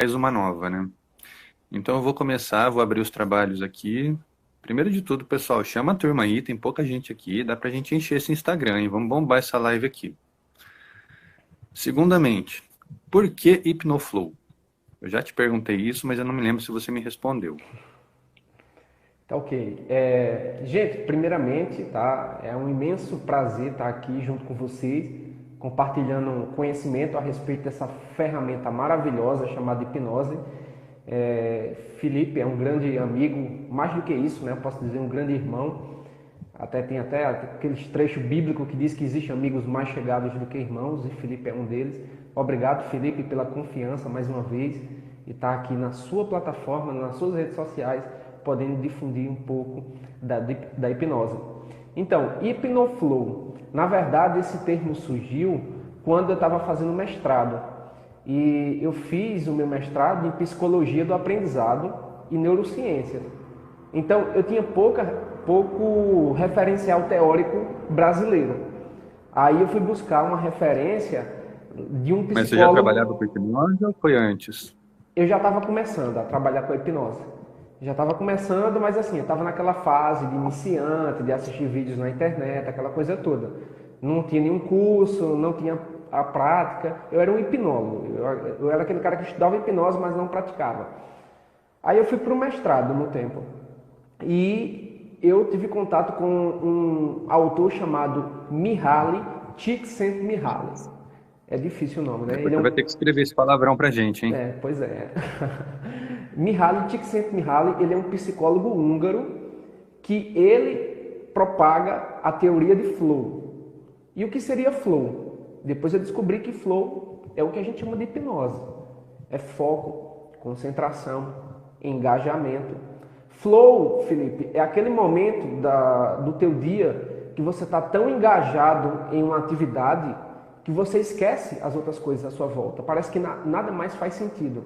mais uma nova, né? Então eu vou começar, vou abrir os trabalhos aqui. Primeiro de tudo, pessoal, chama a turma aí, tem pouca gente aqui, dá pra gente encher esse Instagram, hein? Vamos bombar essa live aqui. Segundamente, por que Hipnoflow? Eu já te perguntei isso, mas eu não me lembro se você me respondeu. Tá ok. Gente, primeiramente, tá? É um imenso prazer estar aqui junto com vocês, compartilhando conhecimento a respeito dessa ferramenta maravilhosa chamada hipnose. Felipe é um grande amigo, mais do que isso, né? Eu posso dizer um grande irmão. Tem até aqueles trechos bíblicos que diz que existem amigos mais chegados do que irmãos, e Felipe é um deles. Obrigado, Felipe, pela confiança mais uma vez e estar aqui na sua plataforma, nas suas redes sociais, podendo difundir um pouco da hipnose. Então, hipnoflow. Na verdade, esse termo surgiu quando eu estava fazendo mestrado. E eu fiz o meu mestrado em psicologia do aprendizado e neurociências. Então, eu tinha pouco referencial teórico brasileiro. Aí eu fui buscar uma referência de um Mas você já trabalhava com psicólogo. hipnose ou foi antes? Eu já estava começando a trabalhar com a hipnose. Já estava começando, mas assim, eu estava naquela fase de iniciante, de assistir vídeos na internet, aquela coisa toda. Não tinha nenhum curso, não tinha a prática. Eu era um hipnólogo. Eu era aquele cara que estudava hipnose, mas não praticava. Aí eu fui para o mestrado no tempo. E eu tive contato com um autor chamado Mihaly Csikszentmihalyi. É difícil o nome, né? Depois você vai ter que escrever esse palavrão pra gente, hein? Pois é. Mihaly Csikszentmihalyi, ele é um psicólogo húngaro que ele propaga a teoria de flow. E o que seria flow? Depois eu descobri que flow é o que a gente chama de hipnose. É foco, concentração, engajamento. Flow, Felipe, é aquele momento do teu dia que você está tão engajado em uma atividade que você esquece as outras coisas à sua volta. Parece que nada mais faz sentido.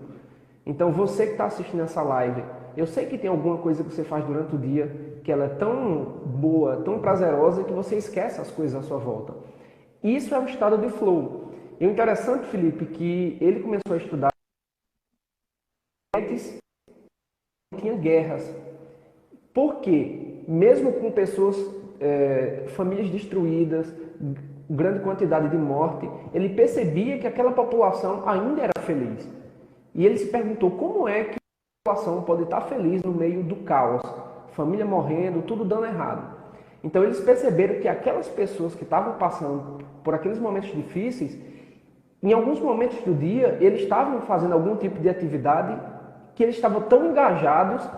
Então você que está assistindo essa live, eu sei que tem alguma coisa que você faz durante o dia que ela é tão boa, tão prazerosa que você esquece as coisas à sua volta. Isso é o estado de flow. E o interessante, Felipe, que ele começou a estudar antes tinha guerras. Por quê? Mesmo com pessoas, famílias destruídas, grande quantidade de morte, ele percebia que aquela população ainda era feliz. E ele se perguntou como é que a população pode estar feliz no meio do caos, família morrendo, tudo dando errado. Então eles perceberam que aquelas pessoas que estavam passando por aqueles momentos difíceis, em alguns momentos do dia, eles estavam fazendo algum tipo de atividade que eles estavam tão engajados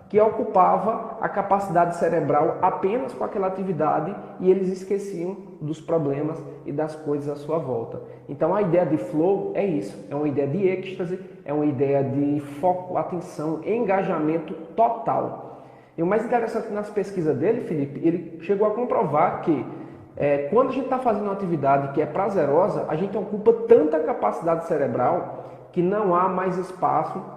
que ocupava a capacidade cerebral apenas com aquela atividade e eles esqueciam dos problemas e das coisas à sua volta. Então a ideia de flow é isso, é uma ideia de êxtase, é uma ideia de foco, atenção, engajamento total. E o mais interessante nas pesquisas dele, Felipe, ele chegou a comprovar que quando a gente está fazendo uma atividade que é prazerosa, a gente ocupa tanta capacidade cerebral que não há mais espaço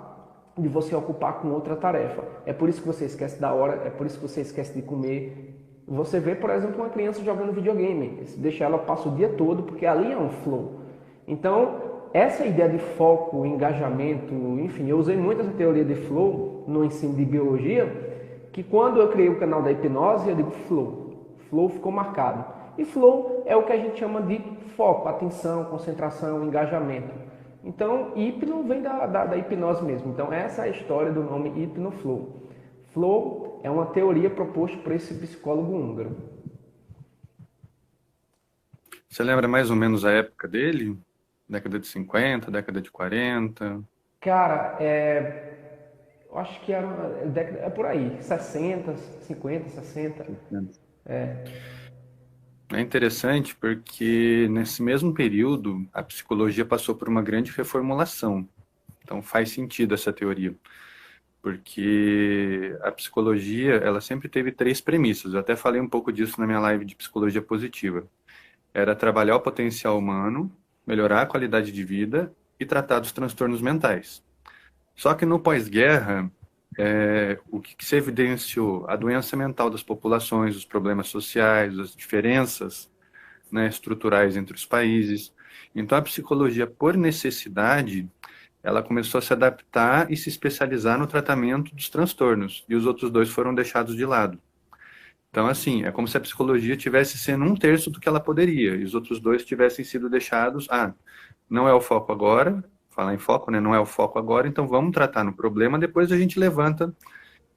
de você ocupar com outra tarefa. É por isso que você esquece da hora, é por isso que você esquece de comer. Você vê, por exemplo, uma criança jogando videogame, deixa ela passa o dia todo, porque ali é um flow. Então, essa ideia de foco, engajamento, enfim, eu usei muito essa teoria de flow no ensino de biologia, que quando eu criei o canal da hipnose, eu digo flow. Flow ficou marcado. E flow é o que a gente chama de foco, atenção, concentração, engajamento. Então, hipno vem da hipnose mesmo. Então, essa é a história do nome hipnoflow. Flow é uma teoria proposta por esse psicólogo húngaro. Você lembra mais ou menos a época dele? Década de 50, década de 40? Cara, eu acho que é por aí, 60, 50, 60. É interessante porque nesse mesmo período a psicologia passou por uma grande reformulação. Então faz sentido essa teoria, porque a psicologia, ela sempre teve três premissas. Eu até falei um pouco disso na minha live de psicologia positiva. Era trabalhar o potencial humano, melhorar a qualidade de vida e tratar dos transtornos mentais. Só que no pós-guerra, o que se evidenciou? A doença mental das populações, os problemas sociais, as diferenças, né, estruturais entre os países. Então, a psicologia, por necessidade, ela começou a se adaptar e se especializar no tratamento dos transtornos, e os outros dois foram deixados de lado. Então, assim, é como se a psicologia tivesse sendo um terço do que ela poderia, e os outros dois tivessem sido deixados. Ah, não é o foco agora, falar em foco, né? Não é o foco agora, então vamos tratar no problema, depois a gente levanta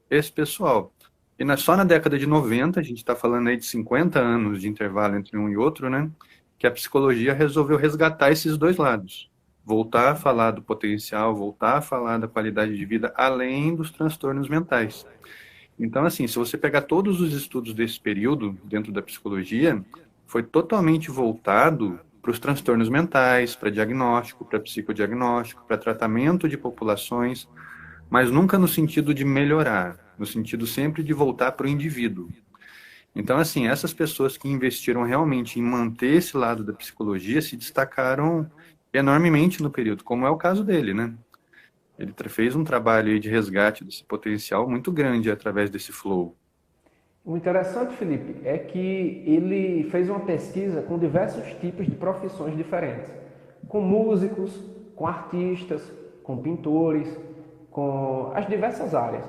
esse pessoal. E só na década de 90, a gente está falando aí de 50 anos de intervalo entre um e outro, né? Que a psicologia resolveu resgatar esses dois lados. Voltar a falar do potencial, voltar a falar da qualidade de vida, além dos transtornos mentais. Então, assim, se você pegar todos os estudos desse período dentro da psicologia, foi totalmente voltado para os transtornos mentais, para diagnóstico, para psicodiagnóstico, para tratamento de populações, mas nunca no sentido de melhorar, no sentido sempre de voltar para o indivíduo. Então, assim, essas pessoas que investiram realmente em manter esse lado da psicologia se destacaram enormemente no período, como é o caso dele, né? Ele fez um trabalho aí de resgate desse potencial muito grande através desse flow. O interessante, Felipe, é que ele fez uma pesquisa com diversos tipos de profissões diferentes, com músicos, com artistas, com pintores, com as diversas áreas.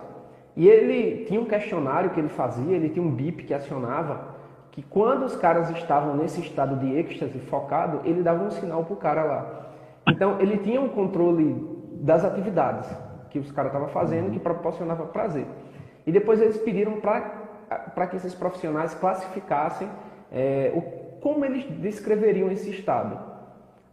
E ele tinha um questionário que ele fazia, ele tinha um bip que acionava, que quando os caras estavam nesse estado de êxtase focado, ele dava um sinal pro cara lá. Então ele tinha um controle das atividades que os caras estavam fazendo que proporcionava prazer. E depois eles pediram para que esses profissionais classificassem como eles descreveriam esse estado.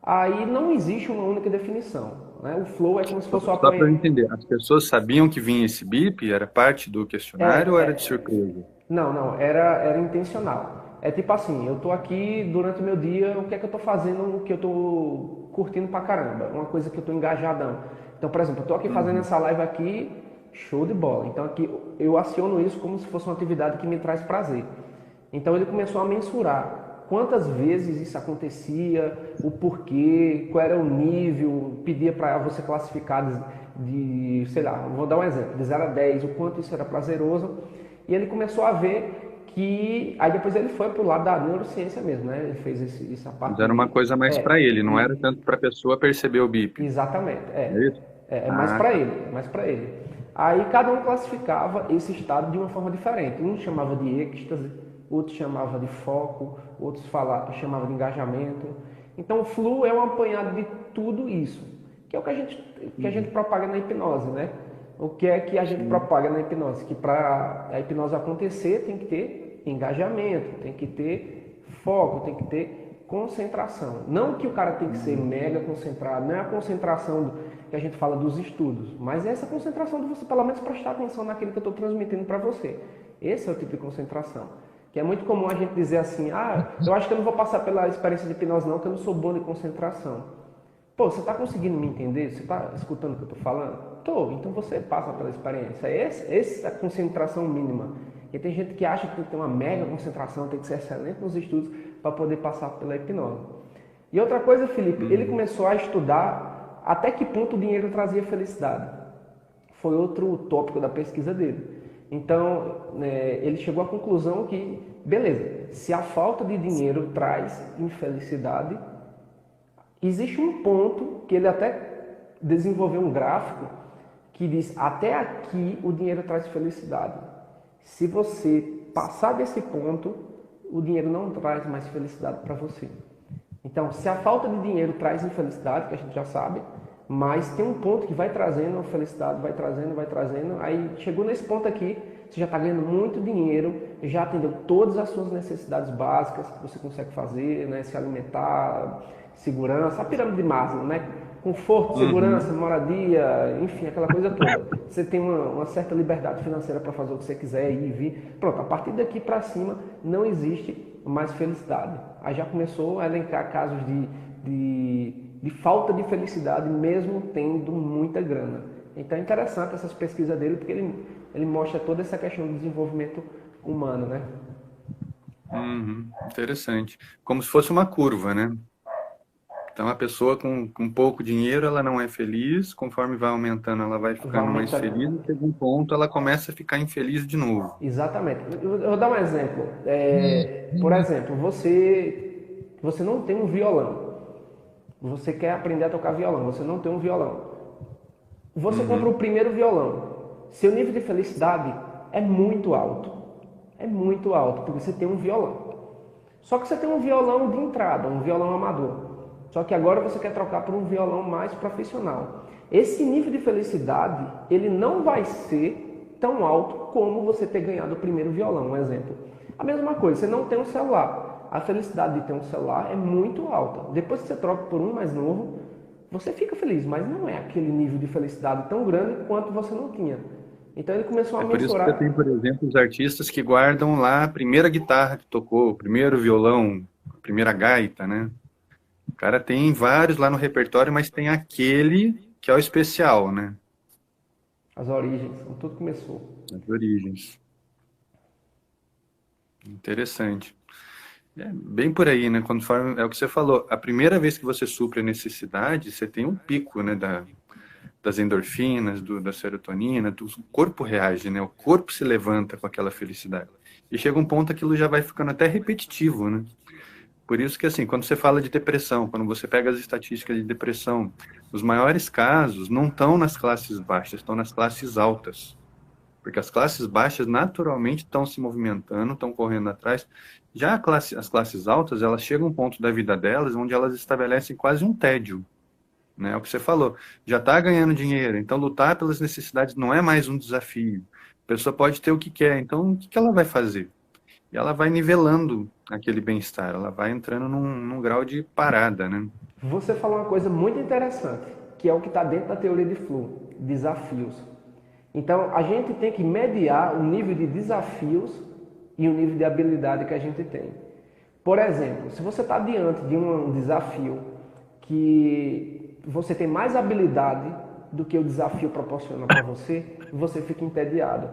Aí não existe uma única definição. Né? O flow é como se fosse o Só para eu apanhar. entender, as pessoas sabiam que vinha esse bip? Era parte do questionário ou era de surpresa? Não, não, era intencional. É tipo assim, eu tô aqui durante o meu dia, o que é que eu tô fazendo, o que eu tô curtindo pra caramba, uma coisa que eu tô engajadão. Então, por exemplo, eu tô aqui fazendo Uhum. essa live aqui, show de bola. Então aqui eu aciono isso como se fosse uma atividade que me traz prazer. Então ele começou a mensurar quantas vezes isso acontecia, o porquê, qual era o nível, pedia para você classificar sei lá, vou dar um exemplo, de 0 a 10, o quanto isso era prazeroso. E ele começou a ver que. Aí depois ele foi pro lado da neurociência mesmo, né? Ele fez essa Mas parte era uma de. coisa mais para ele, não era tanto para a pessoa perceber o bip. Exatamente, É isso? é mais Ah, para tá. ele, é mais para ele. Aí cada um classificava esse estado de uma forma diferente. Um chamava de êxtase, outro chamava de foco, outros chamavam de engajamento. Então o flu é um apanhado de tudo isso, que é o que a gente Uhum. propaga na hipnose, né? O que é que a gente Sim. propaga na hipnose? Que para a hipnose acontecer tem que ter engajamento, tem que ter foco, tem que ter concentração. Não que o cara tem que ser Uhum. mega concentrado, não é a concentração que a gente fala dos estudos, mas é essa concentração de você pelo menos prestar atenção naquilo que eu estou transmitindo para você. Esse é o tipo de concentração. Que é muito comum a gente dizer assim, eu acho que eu não vou passar pela experiência de hipnose não, que eu não sou bom de concentração. Pô, você está conseguindo me entender? Você está escutando o que eu estou falando? Tô, então você passa pela experiência. Essa é a concentração mínima. E tem gente que acha que tem que ter uma mega concentração, tem que ser excelente nos estudos para poder passar pela hipnose. E outra coisa, Felipe, ele Uhum. começou a estudar até que ponto o dinheiro trazia felicidade. Foi outro tópico da pesquisa dele. Então, ele chegou à conclusão que, beleza, se a falta de dinheiro traz infelicidade, existe um ponto que ele até desenvolveu um gráfico que diz até aqui o dinheiro traz felicidade. Se você passar desse ponto, o dinheiro não traz mais felicidade para você. Então, se a falta de dinheiro traz infelicidade, que a gente já sabe, mas tem um ponto que vai trazendo a felicidade, vai trazendo, aí chegou nesse ponto aqui, você já está ganhando muito dinheiro, já atendeu todas as suas necessidades básicas que você consegue fazer, né? Se alimentar, segurança, a pirâmide de Maslow, né? Conforto, segurança, Uhum. moradia, enfim, aquela coisa toda. Você tem uma certa liberdade financeira para fazer o que você quiser, ir e vir. Pronto, a partir daqui para cima não existe mais felicidade. Aí já começou a elencar casos de falta de felicidade, mesmo tendo muita grana. Então é interessante essas pesquisas dele, porque ele mostra toda essa questão do desenvolvimento humano, né? Uhum. Interessante. Como se fosse uma curva, né? Então, a pessoa com pouco dinheiro, ela não é feliz, conforme vai aumentando, ela vai Vai ficando mais aumentando. feliz, e chega um ponto, ela começa a ficar infeliz de novo. Exatamente. Eu vou dar um exemplo. Por exemplo, você não tem um violão. Você quer aprender a tocar violão, você não tem um violão. Você compra Uhum. o primeiro violão. Seu nível de felicidade é muito alto. É muito alto, porque você tem um violão. Só que você tem um violão de entrada, um violão amador. Só que agora você quer trocar por um violão mais profissional. Esse nível de felicidade, ele não vai ser tão alto como você ter ganhado o primeiro violão, um exemplo. A mesma coisa, você não tem um celular. A felicidade de ter um celular é muito alta. Depois que você troca por um mais novo, você fica feliz, mas não é aquele nível de felicidade tão grande quanto você não tinha. Então ele começou a É por isso que você tem, mensurar. por exemplo, os artistas que guardam lá a primeira guitarra que tocou, o primeiro violão, a primeira gaita, né? O cara tem vários lá no repertório, mas tem aquele que é o especial, né? As origens, como tudo começou. As origens. Interessante. É bem por aí, né? Conforme é o que você falou, a primeira vez que você supre a necessidade, você tem um pico, né, das endorfinas, da serotonina, o corpo reage, né? O corpo se levanta com aquela felicidade. E chega um ponto aquilo já vai ficando até repetitivo, né? Por isso que, assim, quando você fala de depressão, quando você pega as estatísticas de depressão, os maiores casos não estão nas classes baixas, estão nas classes altas. Porque as classes baixas naturalmente estão se movimentando, estão correndo atrás. Já as classes altas, elas chegam a um ponto da vida delas onde elas estabelecem quase um tédio, né? É o que você falou. Já está ganhando dinheiro, então lutar pelas necessidades não é mais um desafio. A pessoa pode ter o que quer, então o que ela vai fazer? E ela vai nivelando aquele bem-estar, ela vai entrando num grau de parada, né? Você falou uma coisa muito interessante, que é o que está dentro da teoria de Flu, desafios. Então, a gente tem que mediar o nível de desafios e o nível de habilidade que a gente tem. Por exemplo, se você está diante de um desafio que você tem mais habilidade do que o desafio proporciona para você, você fica entediado.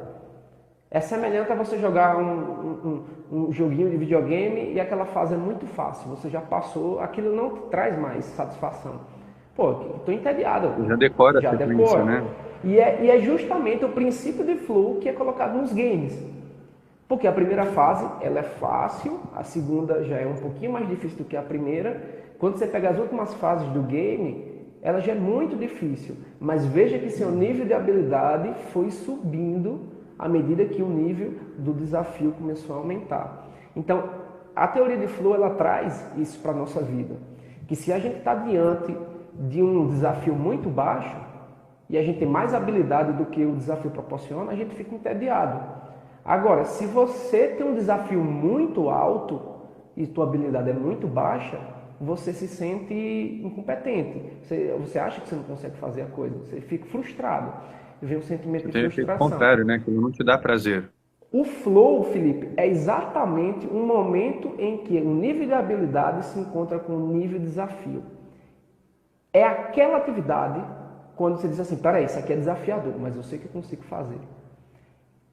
É semelhante a você jogar um joguinho de videogame e aquela fase é muito fácil, você já passou, aquilo não te traz mais satisfação. Pô, estou entediado, Você já decora a já sequência, decoro. né? E é justamente o princípio de flow que é colocado nos games. Porque a primeira fase ela é fácil, a segunda já é um pouquinho mais difícil do que a primeira. Quando você pega as últimas fases do game, ela já é muito difícil. Mas veja que seu nível de habilidade foi subindo à medida que o nível do desafio começou a aumentar. Então, a teoria de flow ela traz isso para a nossa vida. Que se a gente está diante de um desafio muito baixo e a gente tem mais habilidade do que o desafio proporciona, a gente fica entediado. Agora, se você tem um desafio muito alto e tua habilidade é muito baixa, você se sente incompetente. Você acha que você não consegue fazer a coisa, você fica frustrado. Vem um sentimento Você de tem o efeito frustração. contrário, né? Aquilo não te dá prazer. O flow, Felipe, é exatamente um momento em que o nível de habilidade se encontra com o nível de desafio. É aquela atividade quando você diz assim, peraí, isso aqui é desafiador, mas eu sei que eu consigo fazer.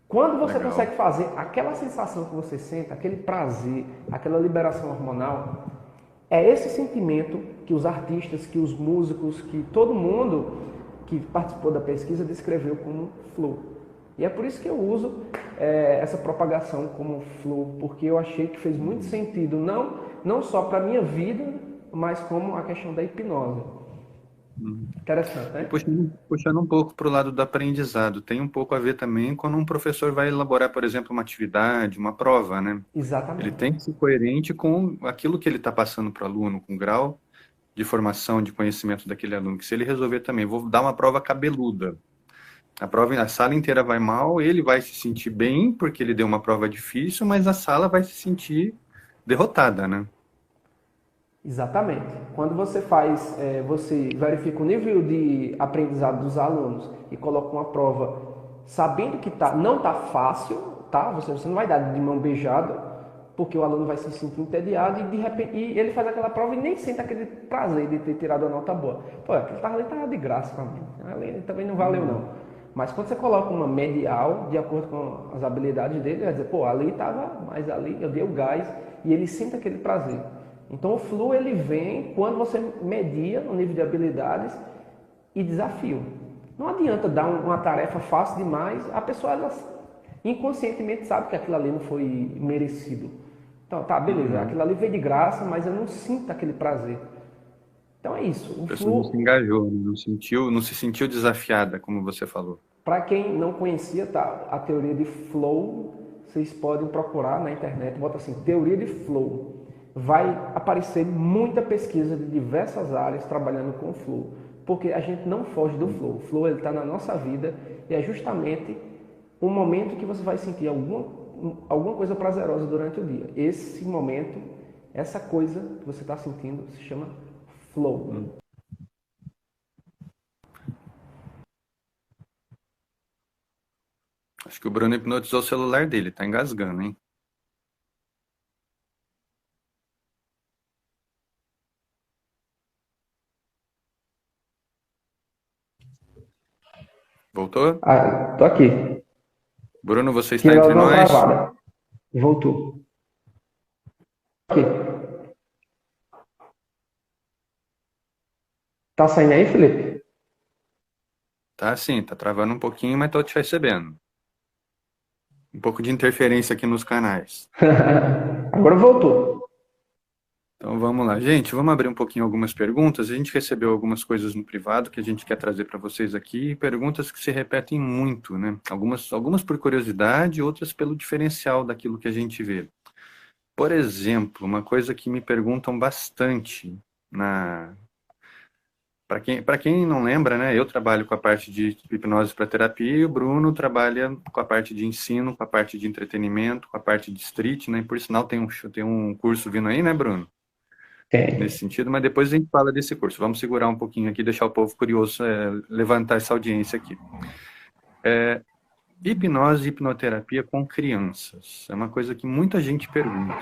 Quando você Legal. consegue fazer aquela sensação que você sente, aquele prazer, aquela liberação hormonal, é esse sentimento que os artistas, que os músicos, que todo mundo que participou da pesquisa descreveu como flow. E é por isso que eu uso essa propagação como flow, porque eu achei que fez muito sentido, não só para a minha vida, mas como a questão da hipnose. Uhum. Interessante, E né? puxando um pouco para o lado do aprendizado, tem um pouco a ver também quando um professor vai elaborar, por exemplo, uma atividade, uma prova, né? Ele Exatamente. tem que ser coerente com aquilo que ele está passando para o aluno, com o grau de formação, de conhecimento daquele aluno. Que se ele resolver também, vou dar uma prova cabeluda. A sala inteira vai mal, ele vai se sentir bem porque ele deu uma prova difícil, mas a sala vai se sentir derrotada, né? Exatamente. Quando você faz, você verifica o nível de aprendizado dos alunos e coloca uma prova sabendo que não está fácil, tá? Você não vai dar de mão beijada, porque o aluno vai se sentir entediado e de repente ele faz aquela prova e nem sente aquele prazer de ter tirado a nota boa. Pô, aquilo ali estava de graça para mim. Ali também não valeu não. Mas quando você coloca uma medial, de acordo com as habilidades dele, vai dizer, pô, ali estava, mas ali eu dei o gás e ele sente aquele prazer. Então o flow ele vem quando você media o nível de habilidades e desafio. Não adianta dar uma tarefa fácil demais, a pessoa ela, inconscientemente sabe que aquilo ali não foi merecido. Então, tá, beleza, Uhum. aquilo ali veio de graça, mas eu não sinto aquele prazer. Então é isso. A O pessoa não se flow, engajou, né? Não se sentiu desafiada, como você falou. para quem não conhecia, tá, a teoria de flow, vocês podem procurar na internet, bota assim, teoria de flow. Vai aparecer muita pesquisa de diversas áreas trabalhando com flow, porque a gente não foge do flow. O flow ele está na nossa vida e é justamente o momento que você vai sentir alguma coisa prazerosa durante o dia. Esse momento, essa coisa que você está sentindo se chama flow. Acho que o Bruno hipnotizou o celular dele, tá engasgando, hein? Voltou? Ah, tô aqui. Bruno, você está Tinha dado entre uma nós? travada. Voltou. Aqui. Tá saindo aí, Felipe? Tá sim, tá travando um pouquinho, mas tô te recebendo. Um pouco de interferência aqui nos canais. Agora voltou. Então vamos lá, gente, vamos abrir um pouquinho algumas perguntas. A gente recebeu algumas coisas no privado que a gente quer trazer para vocês aqui, perguntas que se repetem muito, né? Algumas por curiosidade, outras pelo diferencial daquilo que a gente vê. Por exemplo, uma coisa que me perguntam bastante na para quem não lembra, né, eu trabalho com a parte de hipnose para terapia e o Bruno trabalha com a parte de ensino, com a parte de entretenimento, com a parte de street, né? Por sinal tem um curso vindo aí, né, Bruno? Nesse Tem. sentido, mas depois a gente fala desse curso. Vamos segurar um pouquinho aqui, deixar o povo curioso, levantar essa audiência aqui. Hipnose e hipnoterapia com crianças. É uma coisa que muita gente pergunta.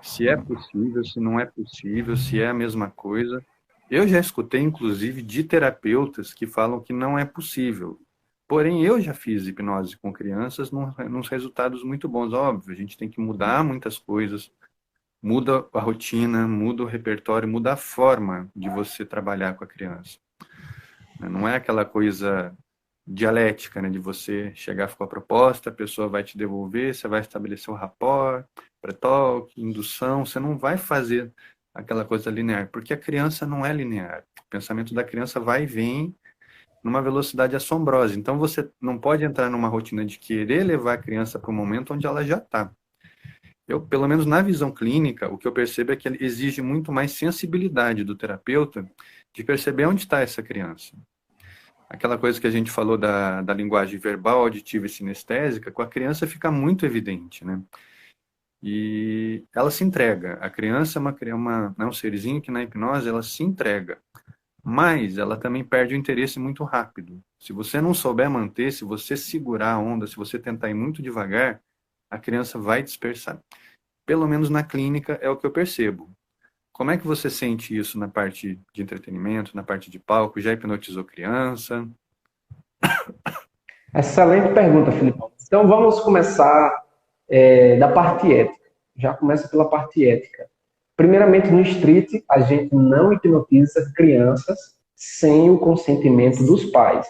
Se é possível, se não é possível, se é a mesma coisa. Eu já escutei, inclusive, de terapeutas que falam que não é possível. Porém, eu já fiz hipnose com crianças nos resultados muito bons. Óbvio, a gente tem que mudar muitas coisas, muda a rotina, muda o repertório, muda a forma de você trabalhar com a criança. Não é aquela coisa dialética, né, de você chegar com a proposta, a pessoa vai te devolver, você vai estabelecer o rapport, pré-talk, indução, você não vai fazer aquela coisa linear, porque a criança não é linear. O pensamento da criança vai e vem numa velocidade assombrosa. Então você não pode entrar numa rotina de querer levar a criança para o momento onde ela já está. Eu, pelo menos na visão clínica, o que eu percebo é que ele exige muito mais sensibilidade do terapeuta de perceber onde está essa criança. Aquela coisa que a gente falou da linguagem verbal, auditiva e sinestésica, com a criança fica muito evidente, né? E ela se entrega. A criança é um serzinho que na hipnose ela se entrega. Mas ela também perde o interesse muito rápido. Se você não souber manter, se você segurar a onda, se você tentar ir muito devagar, a criança vai dispersar. Pelo menos na clínica é o que eu percebo. Como é que você sente isso na parte de entretenimento, na parte de palco? Já hipnotizou criança? Excelente pergunta, Felipe. Então vamos começar da parte ética. Já começa pela parte ética. Primeiramente, no street, a gente não hipnotiza crianças sem o consentimento dos pais.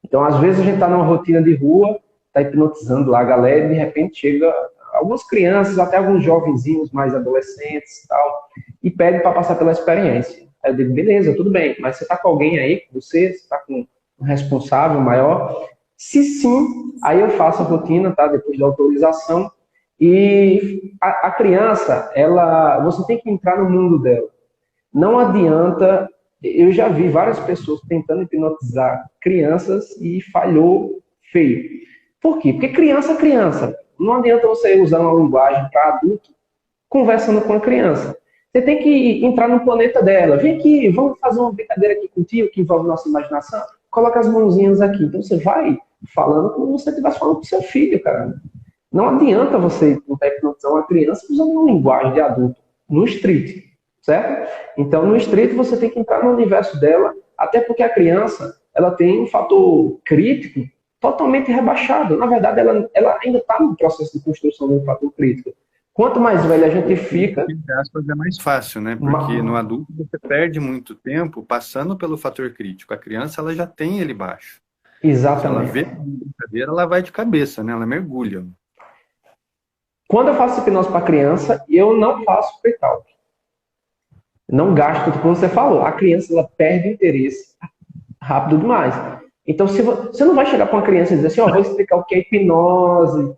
Então, às vezes, a gente está numa rotina de rua, está hipnotizando lá a galera, e de repente chega algumas crianças, até alguns jovenzinhos mais adolescentes e tal, e pede para passar pela experiência. Aí eu digo, beleza, tudo bem, mas você está com alguém aí, com você está com um responsável maior? Se sim, aí eu faço a rotina, tá? Depois da autorização, e a criança, você tem que entrar no mundo dela. Não adianta, eu já vi várias pessoas tentando hipnotizar crianças e falhou feio. Por quê? Porque criança é criança. Não adianta você usar uma linguagem para adulto conversando com a criança. Você tem que entrar no planeta dela. Vem aqui, vamos fazer uma brincadeira aqui contigo que envolve nossa imaginação. Coloca as mãozinhas aqui. Então você vai falando como se você estivesse falando com seu filho, cara. Não adianta você tentar hipnotizar uma criança usando uma linguagem de adulto, no street, certo? Então, no street você tem que entrar no universo dela, até porque a criança ela tem um fator crítico totalmente rebaixado. Na verdade, ela ainda está no processo de construção de um fator crítico. Quanto mais velho a gente fica... Entre aspas, é mais fácil, né? Porque no adulto você perde muito tempo passando pelo fator crítico. A criança, ela já tem ele baixo. Se ela vê Exatamente. uma brincadeira, ela vai de cabeça, né? Ela mergulha. Quando eu faço hipnose para criança, eu não faço pre-talk. Não gasta, como você falou, a criança ela perde o interesse rápido demais. Então, se você não vai chegar para uma criança e dizer assim, ó, vou explicar o que é hipnose,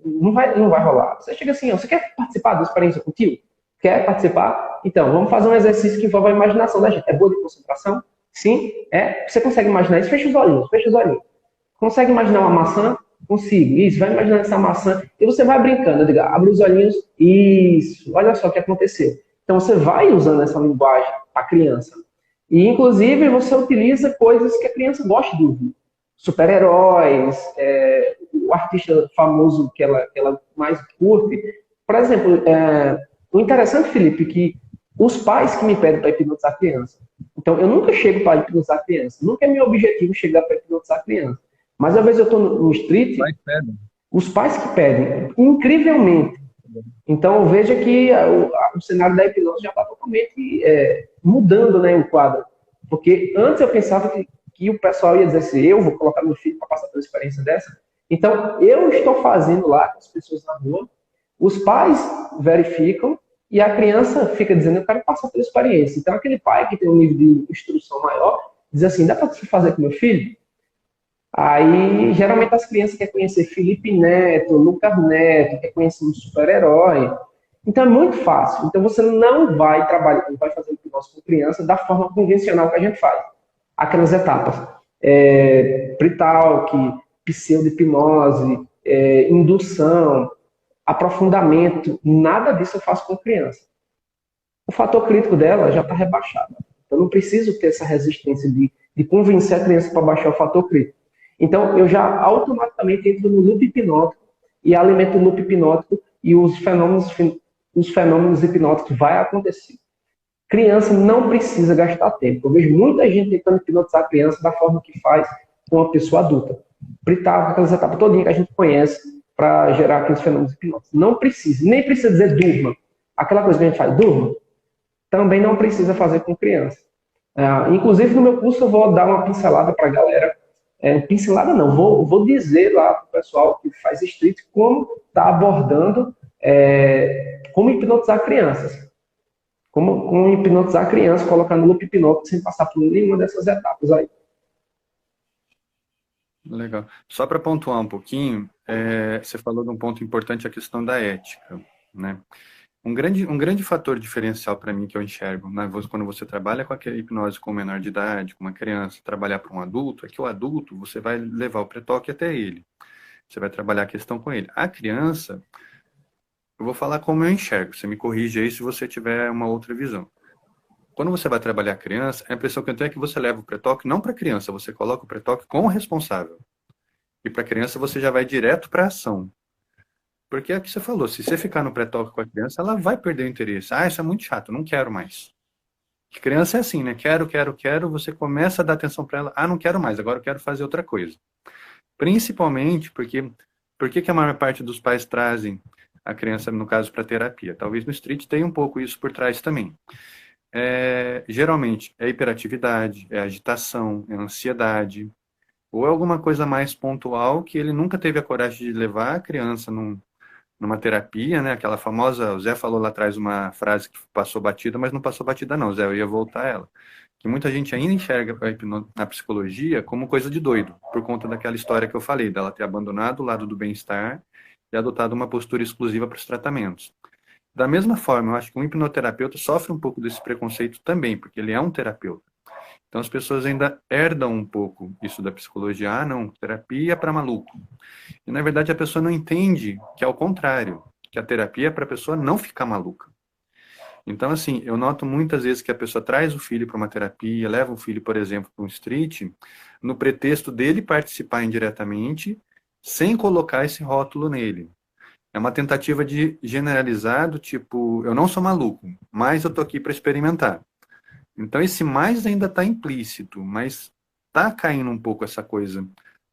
não vai rolar. Você chega assim, ó, você quer participar da experiência contigo? Quer participar? Então, vamos fazer um exercício que envolve a imaginação da gente. É boa de concentração? Sim? É? Você consegue imaginar isso? Fecha os olhinhos, fecha os olhinhos. Consegue imaginar uma maçã? Consigo. Isso, vai imaginando essa maçã. E você vai brincando. Eu digo, abre os olhinhos. Isso. Olha só o que aconteceu. Então, você vai usando essa linguagem para a criança. E, inclusive, você utiliza coisas que a criança gosta de ouvir. Super-heróis, o artista famoso que ela mais curte. Por exemplo, o interessante, Felipe, é que os pais que me pedem para hipnotizar a criança. Então, eu nunca chego para hipnotizar a criança. Nunca é meu objetivo chegar para hipnotizar a criança. Mas, às vezes, eu estou no street, Vai, pedra. os pais que pedem, incrivelmente. Então, veja que o cenário da hipnose já está totalmente mudando, né, o quadro. Porque antes eu pensava que o pessoal ia dizer assim, eu vou colocar meu filho para passar por uma experiência dessa. Então, eu estou fazendo lá com as pessoas na rua, os pais verificam e a criança fica dizendo, eu quero passar pela experiência. Então, aquele pai que tem um nível de instrução maior, diz assim, dá para você fazer com meu filho? Aí, geralmente, as crianças querem conhecer Felipe Neto, Lucas Neto, quer conhecer um super-herói. Então, é muito fácil. Então, você não vai trabalhar, não vai fazer hipnose com criança da forma convencional que a gente faz. Aquelas etapas. Pre-talk, pseudo-hipnose, indução, aprofundamento. Nada disso eu faço com criança. O fator crítico dela já está rebaixado. Eu não preciso ter essa resistência de convencer a criança para baixar o fator crítico. Então, eu já automaticamente entro no loop hipnótico e alimento o loop hipnótico e os fenômenos hipnóticos vai acontecer. Criança não precisa gastar tempo. Eu vejo muita gente tentando hipnotizar a criança da forma que faz com uma pessoa adulta. Britar aquelas etapas todinhas que a gente conhece para gerar aqueles fenômenos hipnóticos. Não precisa, nem precisa dizer durma. Aquela coisa que a gente faz, durma, também não precisa fazer com criança. Inclusive, no meu curso, eu vou dar uma pincelada para a galera. Pincelada não, vou dizer lá para o pessoal que faz street como está abordando como hipnotizar crianças. Como hipnotizar crianças, colocando loop hipnótico sem passar por nenhuma dessas etapas aí. Legal. Só para pontuar um pouquinho, você falou de um ponto importante, a questão da ética, né? Um grande fator diferencial para mim que eu enxergo, né, quando você trabalha com aquela hipnose com um menor de idade, com uma criança, trabalhar para um adulto, é que o adulto, você vai levar o pré-toque até ele. Você vai trabalhar a questão com ele. A criança, eu vou falar como eu enxergo, você me corrige aí se você tiver uma outra visão. Quando você vai trabalhar a criança, a impressão que eu tenho é que você leva o pré-toque não para a criança, você coloca o pré-toque com o responsável. E para a criança você já vai direto para a ação. Porque é o que você falou, se você ficar no pré-toque com a criança, ela vai perder o interesse. Ah, isso é muito chato, não quero mais. Que criança é assim, né? Quero, quero, quero, você começa a dar atenção para ela. Ah, não quero mais, agora eu quero fazer outra coisa. Principalmente porque, por que a maior parte dos pais trazem a criança, no caso, para terapia? Talvez no street tenha um pouco isso por trás também. Geralmente é hiperatividade, é agitação, é ansiedade, ou é alguma coisa mais pontual que ele nunca teve a coragem de levar a criança numa terapia, né? Aquela famosa, o Zé falou lá atrás uma frase que passou batida, mas não passou batida não, Zé, eu ia voltar a ela. Que muita gente ainda enxerga na psicologia como coisa de doido, por conta daquela história que eu falei, dela ter abandonado o lado do bem-estar e adotado uma postura exclusiva para os tratamentos. Da mesma forma, eu acho que um hipnoterapeuta sofre um pouco desse preconceito também, porque ele é um terapeuta. Então as pessoas ainda herdam um pouco isso da psicologia. Ah, não, terapia é para maluco. E na verdade a pessoa não entende que é o contrário, que a terapia é para a pessoa não ficar maluca. Então assim, eu noto muitas vezes que a pessoa traz o filho para uma terapia, leva o filho, por exemplo, para um street, no pretexto dele participar indiretamente, sem colocar esse rótulo nele. É uma tentativa de generalizar do tipo, eu não sou maluco, mas eu tô aqui para experimentar. Então esse mais ainda está implícito, mas está caindo um pouco essa coisa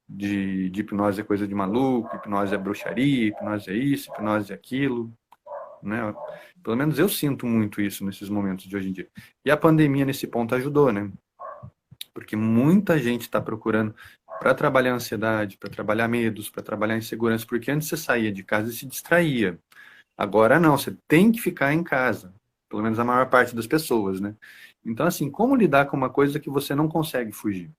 de hipnose é coisa de maluco, hipnose é bruxaria, hipnose é isso, hipnose é aquilo, né? Pelo menos eu sinto muito isso nesses momentos de hoje em dia. E a pandemia nesse ponto ajudou, né? Porque muita gente está procurando para trabalhar ansiedade, para trabalhar medos, para trabalhar insegurança, porque antes você saía de casa e se distraía. Agora não, você tem que ficar em casa. pelo menos a maior parte das pessoas, né? Então, assim, como lidar com uma coisa que você não consegue fugir?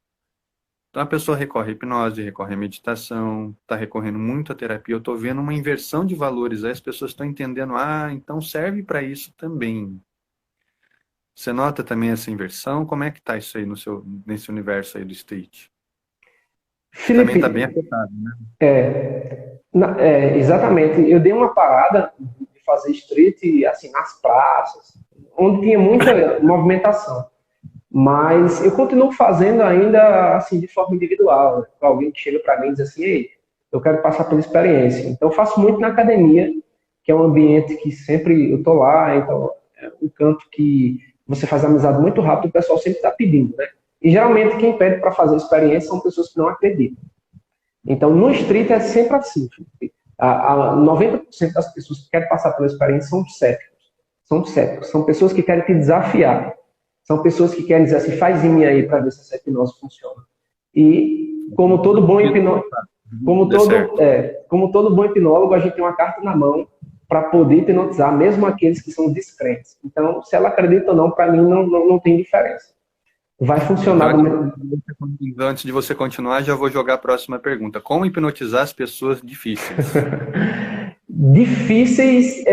Então, a pessoa recorre à hipnose, recorre à meditação, está recorrendo muito à terapia. Eu estou vendo uma inversão de valores, aí as pessoas estão entendendo, então serve para isso também. Você nota também essa inversão? Como é que está isso aí nesse universo aí do street? Também está bem Felipe, afetado, né? exatamente. Eu dei uma parada de fazer street assim nas praças, onde tinha muita movimentação. Mas eu continuo fazendo ainda assim de forma individual, né? Com alguém que chega para mim e diz assim, ei, eu quero passar pela experiência. Então eu faço muito na academia, que é um ambiente que sempre eu tô lá, então é um canto que você faz amizade muito rápido, o pessoal sempre está pedindo, né? E geralmente quem pede para fazer experiência são pessoas que não acreditam. Então no street é sempre assim. A 90% das pessoas que querem passar pela experiência são céticos. São céticos, são pessoas que querem te desafiar. São pessoas que querem dizer assim, faz em mim aí para ver se essa hipnose funciona. E como todo bom hipnólogo, como todo bom hipnólogo, a gente tem uma carta na mão para poder hipnotizar mesmo aqueles que são descrentes. Então, se ela acredita ou não, para mim não tem diferença. Vai funcionar Então, do mesmo. antes de você continuar, já vou jogar a próxima pergunta. Como hipnotizar as pessoas difíceis? Difíceis,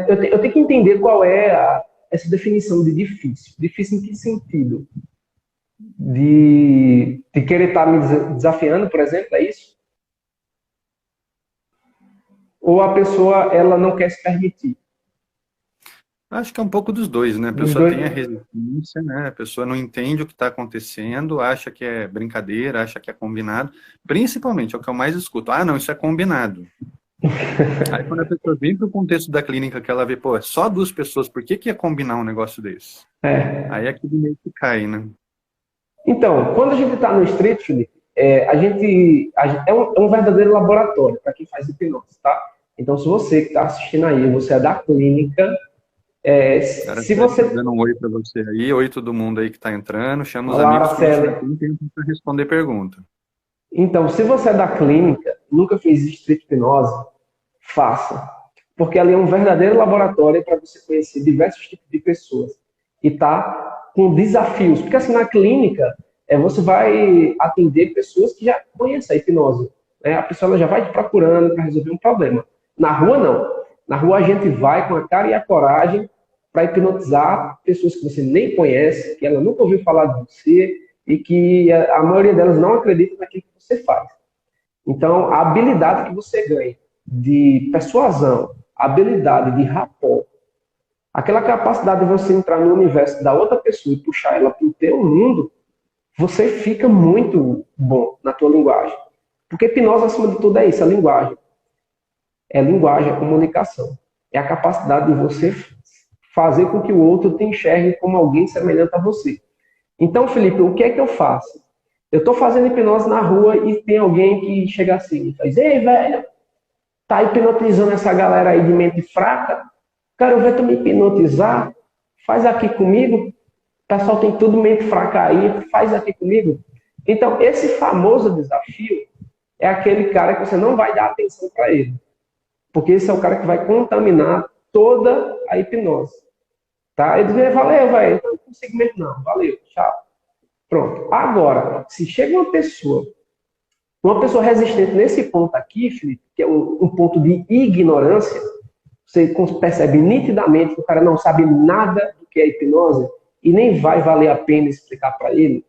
eu tenho que entender qual é essa definição de difícil. Difícil em que sentido? De querer estar me desafiando, por exemplo, é isso? Ou a pessoa ela não quer se permitir? Acho que é um pouco dos dois, né? A Dos pessoa dois. tem a resistência, né? A pessoa não entende o que está acontecendo, acha que é brincadeira, acha que é combinado. Principalmente, é o que eu mais escuto. Não, isso é combinado. Aí quando a pessoa vem para o contexto da clínica, que ela vê, pô, é só 2 pessoas, por que ia combinar um negócio desse? É. Aí aquilo meio que cai, né? Então, quando a gente está no street, Felipe, é um verdadeiro laboratório para quem faz hipnose, tá? Então, se você que está assistindo aí, você é da clínica, Cara, se tá você... dando um oi para você aí, oi todo mundo aí que está entrando, chama os Olá, amigos que a gente já Araceli. tem tempo para responder pergunta. Então, se você é da clínica, nunca fez street hipnose, faça. Porque ali é um verdadeiro laboratório para você conhecer diversos tipos de pessoas. E tá com desafios. Porque assim, na clínica, você vai atender pessoas que já conhecem a hipnose. Né? A pessoa ela já vai te procurando para resolver um problema. Na rua, não. Na rua, a gente vai com a cara e a coragem para hipnotizar pessoas que você nem conhece, que ela nunca ouviu falar de você e que a maioria delas não acredita naquilo que você faz. Então, a habilidade que você ganha de persuasão, a habilidade de rapport, aquela capacidade de você entrar no universo da outra pessoa e puxar ela para o teu mundo, você fica muito bom na tua linguagem. Porque hipnose, acima de tudo, é isso, a linguagem. É linguagem, é comunicação. É a capacidade de você fazer com que o outro te enxergue como alguém semelhante a você. Então, Felipe, o que é que eu faço? Eu estou fazendo hipnose na rua e tem alguém que chega assim e faz, ei, velho, tá hipnotizando essa galera aí de mente fraca? Quero ver tu me hipnotizar? Faz aqui comigo. O pessoal tem tudo mente fraca aí, faz aqui comigo. Então, esse famoso desafio é aquele cara que você não vai dar atenção para ele. Porque esse é o cara que vai contaminar toda a hipnose. Tá? Ele diz, valeu, velho, eu não consigo mesmo não, valeu, tchau. Pronto. Agora, se chega uma pessoa resistente nesse ponto aqui, Felipe, que é um ponto de ignorância, você percebe nitidamente que o cara não sabe nada do que é hipnose e nem vai valer a pena explicar para ele.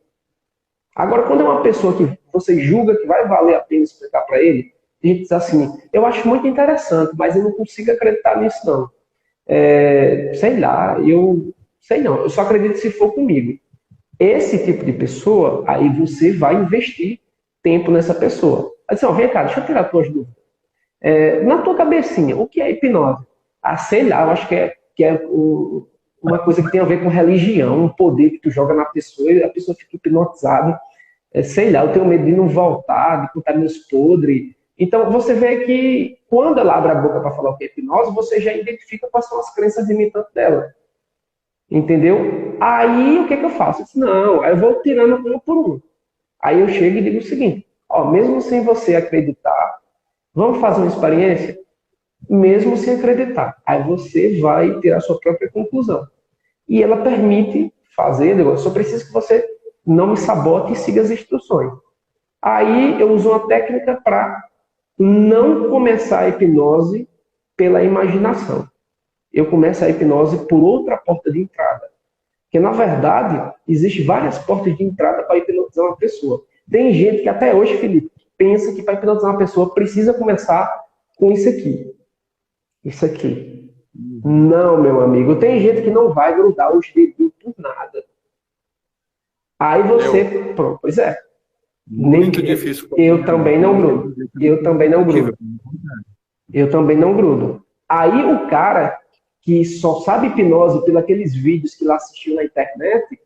Agora, quando é uma pessoa que você julga que vai valer a pena explicar para ele, a gente diz assim, eu acho muito interessante, mas eu não consigo acreditar nisso não. Sei lá, sei não, eu só acredito se for comigo. Esse tipo de pessoa, aí você vai investir tempo nessa pessoa. Aí você, vem cá, deixa eu tirar tuas dúvidas. Na tua cabecinha, o que é hipnose? Sei lá, eu acho que é uma coisa que tem a ver com religião, um poder que tu joga na pessoa e a pessoa fica hipnotizada. Sei lá, eu tenho medo de não voltar, de contar meus podres. Então, você vê que quando ela abre a boca para falar o que é hipnose, você já identifica quais são as crenças limitantes dela. Entendeu? Aí, o que eu faço? Eu disse, não, aí eu vou tirando um por um. Aí eu chego e digo o seguinte, mesmo sem você acreditar, vamos fazer uma experiência? Mesmo sem acreditar. Aí você vai ter a sua própria conclusão. e ela permite fazer, eu só preciso que você não me sabote e siga as instruções. Aí eu uso uma técnica para não começar a hipnose pela imaginação. Eu começo a hipnose por outra porta de entrada. Porque, na verdade, existem várias portas de entrada para hipnotizar uma pessoa. Tem gente que até hoje, Felipe, pensa que para hipnotizar uma pessoa precisa começar com isso aqui. Isso aqui. Não, meu amigo. Tem gente que não vai grudar os dedinhos por nada. Aí você... Pronto, pois é. Muito difícil. Eu também não grudo. Eu também não grudo. Eu também não grudo. Aí o cara que só sabe hipnose pelos aqueles vídeos que ele assistiu na internet,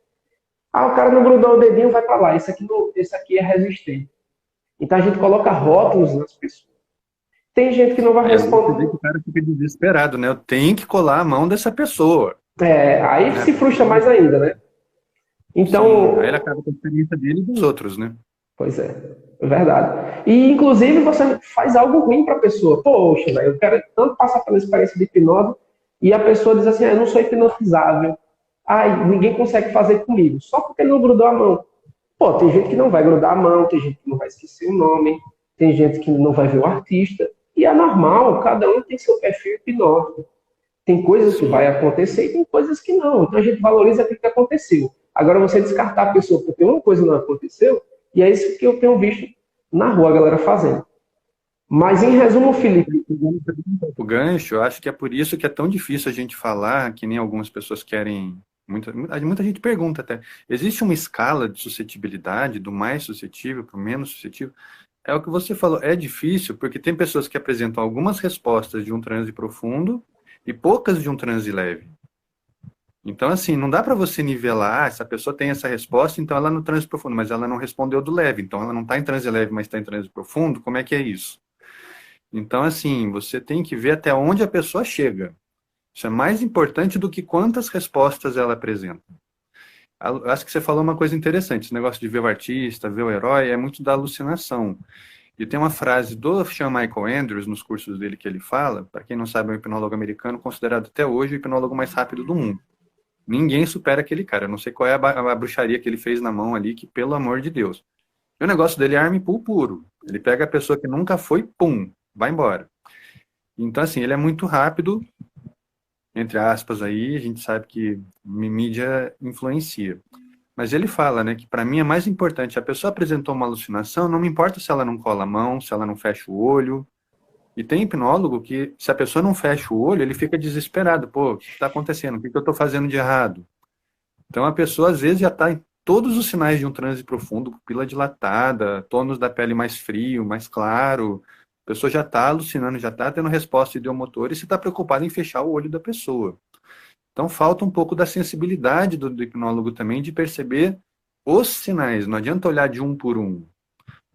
o cara não grudou o dedinho, vai para lá. Esse aqui é resistente. Então a gente coloca rótulos nas pessoas. Tem gente que não vai responder. O cara fica desesperado, né? Eu tenho que colar a mão dessa pessoa. Aí se frustra mais ainda, né? Então. Sim, aí ele acaba com a experiência dele e dos outros, né? Pois é verdade. E, inclusive, você faz algo ruim para a pessoa. Poxa, velho, eu quero tanto passar pela experiência de hipnose e a pessoa diz assim, eu não sou hipnotizável. Ninguém consegue fazer comigo. Só porque ele não grudou a mão. Pô, tem gente que não vai grudar a mão, tem gente que não vai esquecer o nome, tem gente que não vai ver o artista. E é normal, cada um tem seu perfil hipnótico. Tem coisas que vai acontecer e tem coisas que não. Então a gente valoriza aquilo que aconteceu. Agora você descartar a pessoa porque uma coisa não aconteceu, e é isso que eu tenho visto na rua a galera fazendo. Mas em resumo, Felipe... O gancho, eu acho que é por isso que é tão difícil a gente falar, que nem algumas pessoas querem... Muita gente pergunta até, existe uma escala de suscetibilidade, do mais suscetível para o menos suscetível? É o que você falou, é difícil, porque tem pessoas que apresentam algumas respostas de um transe profundo e poucas de um transe leve. Então, assim, não dá para você nivelar, essa pessoa tem essa resposta, então ela no transe profundo, mas ela não respondeu do leve, então ela não está em transe leve, mas está em transe profundo, como é que é isso? Então, assim, você tem que ver até onde a pessoa chega. Isso é mais importante do que quantas respostas ela apresenta. Acho que você falou uma coisa interessante, esse negócio de ver o artista, ver o herói, é muito da alucinação. E tem uma frase do Sean Michael Andrews, nos cursos dele, que ele fala, para quem não sabe, é um hipnólogo americano, considerado até hoje o hipnólogo mais rápido do mundo. Ninguém supera aquele cara. Eu não sei qual é a bruxaria que ele fez na mão ali, que pelo amor de Deus. E o negócio dele é arma e pull puro. Ele pega a pessoa que nunca foi, pum, vai embora. Então, assim, ele é muito rápido, entre aspas aí, a gente sabe que mídia influencia. Mas ele fala, né, que para mim é mais importante, a pessoa apresentou uma alucinação, não me importa se ela não cola a mão, se ela não fecha o olho. E tem hipnólogo que, se a pessoa não fecha o olho, ele fica desesperado. Pô, o que está acontecendo? O que eu estou fazendo de errado? Então a pessoa às vezes já está em todos os sinais de um transe profundo, pupila dilatada, tônus da pele mais frio, mais claro. A pessoa já está alucinando, já está tendo resposta ideomotora e você está preocupado em fechar o olho da pessoa. Então falta um pouco da sensibilidade do hipnólogo também de perceber os sinais. Não adianta olhar de um por um.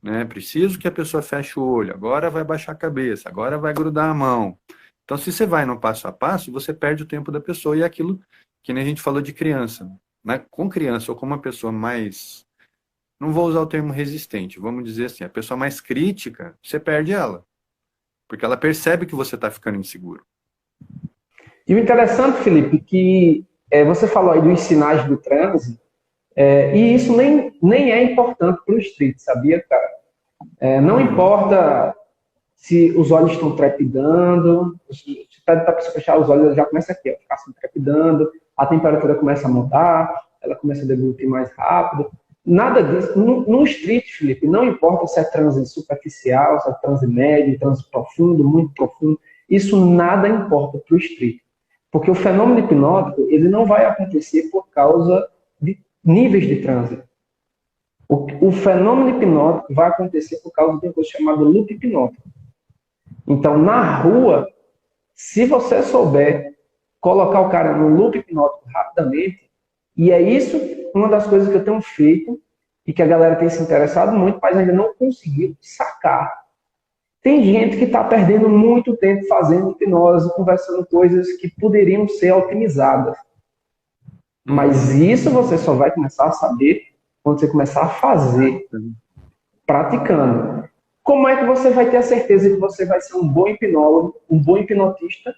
Né? Preciso que a pessoa feche o olho, agora vai baixar a cabeça, agora vai grudar a mão. Então, se você vai no passo a passo, você perde o tempo da pessoa e é aquilo que nem a gente falou de criança. Né? Com criança ou com uma pessoa mais, não vou usar o termo resistente, vamos dizer assim, a pessoa mais crítica, você perde ela. Porque ela percebe que você está ficando inseguro. E o interessante, Felipe, que você falou aí dos sinais do transe, e isso nem é importante para o street, sabia, cara? Não importa se os olhos estão trepidando, se a pessoa fechar os olhos, ela já começa aqui, ficar assim, trepidando, a temperatura começa a mudar, ela começa a deglutir mais rápido. Nada disso. No street, Felipe, não importa se é transe superficial, se é transe médio, transe profundo, muito profundo, isso nada importa para o street. Porque o fenômeno hipnótico, ele não vai acontecer por causa de níveis de transe. O fenômeno hipnótico vai acontecer por causa de uma coisa chamada loop hipnótico. Então, na rua, se você souber colocar o cara no loop hipnótico rapidamente, e é isso uma das coisas que eu tenho feito e que a galera tem se interessado muito, mas ainda não conseguiu sacar. Tem gente que está perdendo muito tempo fazendo hipnose, conversando coisas que poderiam ser otimizadas. Mas isso você só vai começar a saber quando você começar a fazer, praticando. Como é que você vai ter a certeza que você vai ser um bom hipnólogo, um bom hipnotista,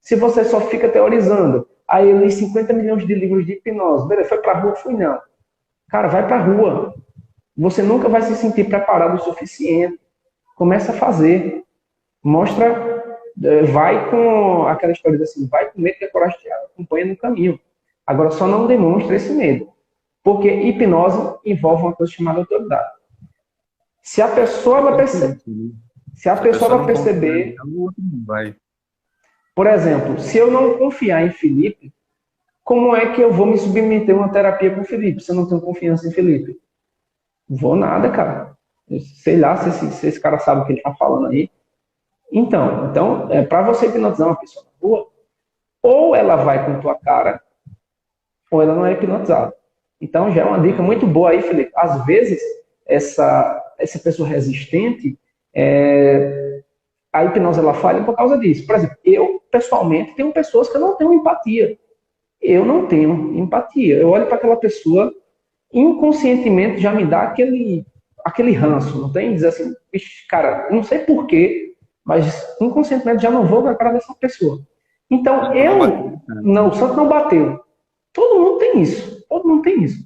Se você só fica teorizando, aí eu li 50 milhões de livros de hipnose, beleza, foi pra rua? Fui não. Cara, vai pra rua. Você nunca vai se sentir preparado o suficiente. Começa a fazer. Mostra, vai com aquela história assim, vai com medo que a coragem te acompanha no caminho. Agora, só não demonstra esse medo. Porque hipnose envolve uma coisa chamada autoridade. Se a pessoa vai perceber, se a pessoa vai perceber, vai. por exemplo, se eu não confiar em Felipe, como é que eu vou me submeter a uma terapia com o Felipe se eu não tenho confiança em Felipe? Vou nada, cara. Eu sei lá se esse cara sabe o que ele está falando aí. Então para você hipnotizar uma pessoa na rua, ou ela vai com tua cara, ou ela não é hipnotizada. Então já é uma dica muito boa aí, Felipe. Às vezes, essa pessoa resistente, a hipnose ela falha por causa disso. Por exemplo, eu, pessoalmente, tenho pessoas que eu não tenho empatia. Eu não tenho empatia. Eu olho para aquela pessoa, inconscientemente já me dá aquele ranço, não tem? Dizer assim, cara, não sei porquê, mas inconscientemente já não vou na cara dessa pessoa. Então, não, o santo não bateu. Todo mundo tem isso. Todo mundo tem isso.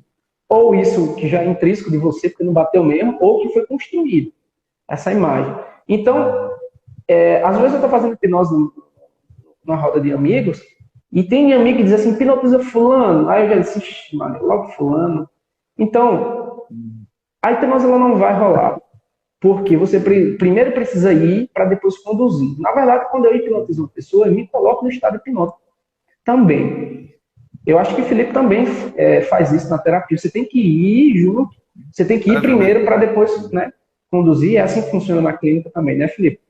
Ou isso que já é intrínseco de você, porque não bateu mesmo, ou que foi construído. Essa imagem. Então, às vezes eu estou fazendo hipnose numa roda de amigos, e tem amigo que diz assim, hipnotiza fulano. Aí eu já disse, mano, logo fulano. Então, a hipnose ela não vai rolar. Porque você primeiro precisa ir para depois conduzir. Na verdade, quando eu hipnotizo uma pessoa, eu me coloco no estado hipnótico também. Eu acho que o Felipe também faz isso na terapia. Você tem que ir junto, você tem que ir primeiro para depois, né, conduzir. É assim que funciona na clínica também, né, Felipe?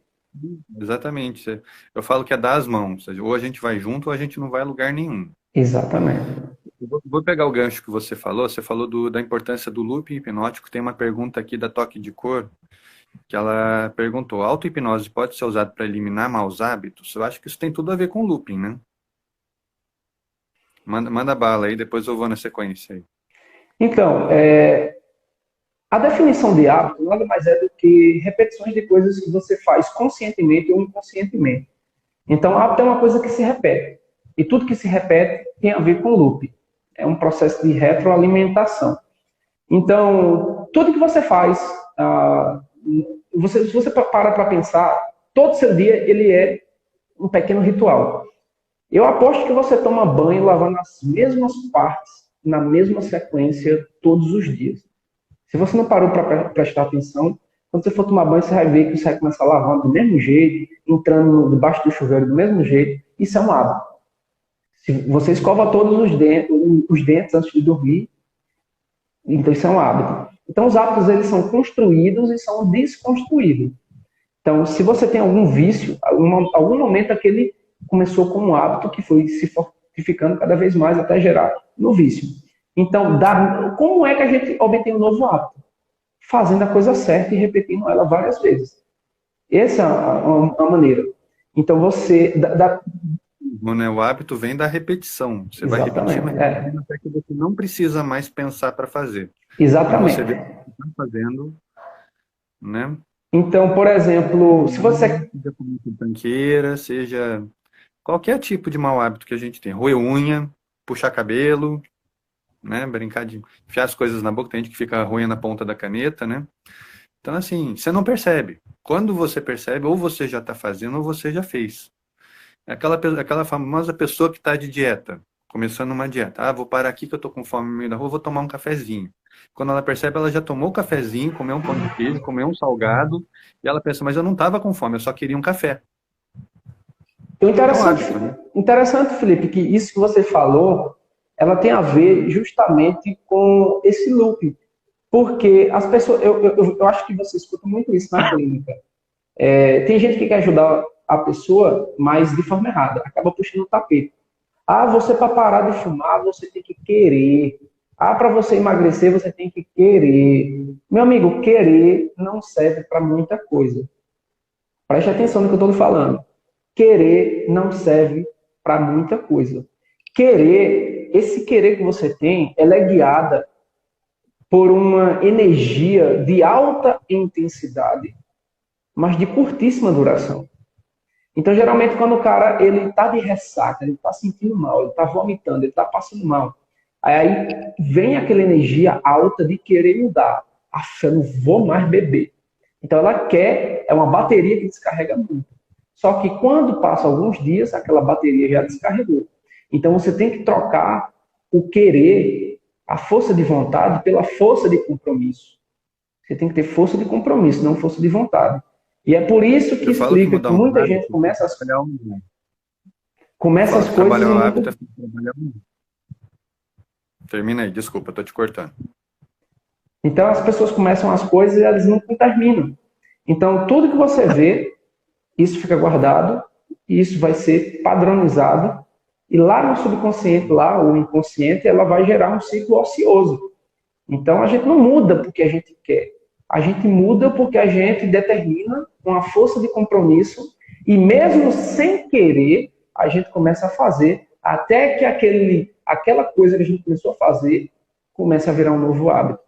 Exatamente. Eu falo que é dar as mãos. Ou a gente vai junto ou a gente não vai a lugar nenhum. Exatamente. Vou pegar o gancho que você falou da importância do looping hipnótico. Tem uma pergunta aqui da Toque de Cor, que ela perguntou, auto-hipnose pode ser usado para eliminar maus hábitos? Eu acho que isso tem tudo a ver com looping, né? Manda bala aí, depois eu vou na sequência aí. Então, a definição de hábito nada mais é do que repetições de coisas que você faz conscientemente ou inconscientemente. Então, hábito é uma coisa que se repete. E tudo que se repete tem a ver com loop. É um processo de retroalimentação. Então, tudo que você faz, se você para para pensar, todo seu dia ele é um pequeno ritual. Eu aposto que você toma banho lavando as mesmas partes, na mesma sequência, todos os dias. Se você não parou para prestar atenção, quando você for tomar banho, você vai ver que você vai começar lavando do mesmo jeito, entrando debaixo do chuveiro do mesmo jeito. Isso é um hábito. Se você escova todos os dentes antes de dormir, então isso é um hábito. Então os hábitos eles são construídos e são desconstruídos. Então se você tem algum vício, algum momento aquele começou com um hábito que foi se fortificando cada vez mais até gerar no vício. Então, como é que a gente obtém um novo hábito? Fazendo a coisa certa e repetindo ela várias vezes. Essa é a maneira. Então, O hábito vem da repetição. Você vai repetindo até que você não precisa mais pensar para fazer. Exatamente. Você vê que você está fazendo, né? Então, por exemplo, se você... Seja tanqueira, seja qualquer tipo de mau hábito que a gente tem. Roer unha, puxar cabelo, né? Brincar de enfiar as coisas na boca, tem gente que fica roendo na ponta da caneta, né? Então, assim, você não percebe. Quando você percebe, ou você já está fazendo, ou você já fez. É aquela famosa pessoa que está de dieta, começando uma dieta. Ah, vou parar aqui que eu estou com fome no meio da rua, vou tomar um cafezinho. Quando ela percebe, ela já tomou o cafezinho, comeu um pão de queijo, comeu um salgado, e ela pensa, mas eu não estava com fome, eu só queria um café. Interessante, Felipe, que isso que você falou, ela tem a ver justamente com esse loop. Porque as pessoas, eu acho que você escuta muito isso na clínica. Tem gente que quer ajudar a pessoa, mas de forma errada, acaba puxando o tapete. Ah, você para parar de fumar, você tem que querer. Ah, para você emagrecer, você tem que querer. Meu amigo, querer não serve para muita coisa. Preste atenção no que eu estou falando. Querer não serve para muita coisa. Esse querer que você tem, ela é guiada por uma energia de alta intensidade, mas de curtíssima duração. Então, geralmente, quando o cara ele tá de ressaca, ele tá sentindo mal, ele tá vomitando, ele tá passando mal, aí vem aquela energia alta de querer mudar. Aff, eu não vou mais beber. Então, ela quer, é uma bateria que descarrega muito. Só que quando passa alguns dias, aquela bateria já descarregou. Então, você tem que trocar o querer, a força de vontade, pela força de compromisso. Você tem que ter força de compromisso, não força de vontade. E é por isso que Eu falo que explica que mudar um muita hábito gente é trabalhar eu começa falo as que coisas trabalhar e o não. hábito é trabalhar Termina aí, desculpa, tô te cortando. Então as pessoas começam as coisas e elas não terminam. Então tudo que você vê, isso fica guardado, e isso vai ser padronizado, e lá no subconsciente, lá o inconsciente, ela vai gerar um ciclo ocioso. Então a gente não muda porque a gente quer. A gente muda porque a gente determina com a força de compromisso e mesmo sem querer, a gente começa a fazer até que aquela coisa que a gente começou a fazer comece a virar um novo hábito.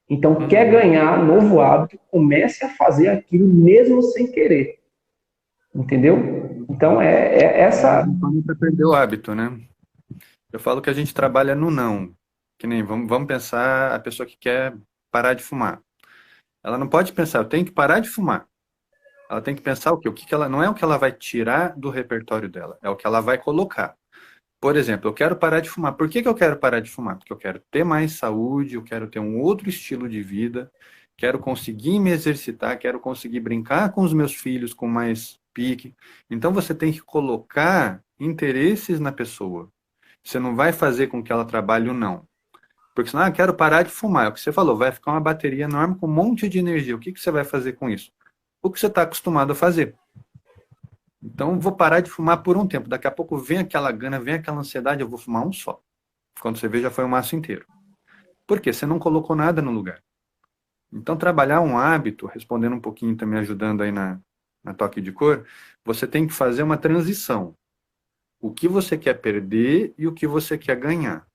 Então, quer ganhar novo hábito, comece a fazer aquilo mesmo sem querer. Entendeu? Então, é essa. Para perder o hábito, né? Eu falo que a gente trabalha no não. Que nem, vamos pensar a pessoa que quer parar de fumar. Ela não pode pensar, eu tenho que parar de fumar. Ela tem que pensar o quê? O que ela, não é o que ela vai tirar do repertório dela, é o que ela vai colocar. Por exemplo, eu quero parar de fumar. Por que eu quero parar de fumar? Porque eu quero ter mais saúde, eu quero ter um outro estilo de vida, quero conseguir me exercitar, quero conseguir brincar com os meus filhos com mais pique. Então você tem que colocar interesses na pessoa. Você não vai fazer com que ela trabalhe o não. Porque senão, quero parar de fumar. É o que você falou, vai ficar uma bateria enorme com um monte de energia. O que você vai fazer com isso? O que você está acostumado a fazer. Então, vou parar de fumar por um tempo. Daqui a pouco vem aquela gana, vem aquela ansiedade, eu vou fumar um só. Quando você vê, já foi um maço inteiro. Por quê? Você não colocou nada no lugar. Então, trabalhar um hábito, respondendo um pouquinho, também ajudando aí na toque de cor, você tem que fazer uma transição. O que você quer perder e o que você quer ganhar.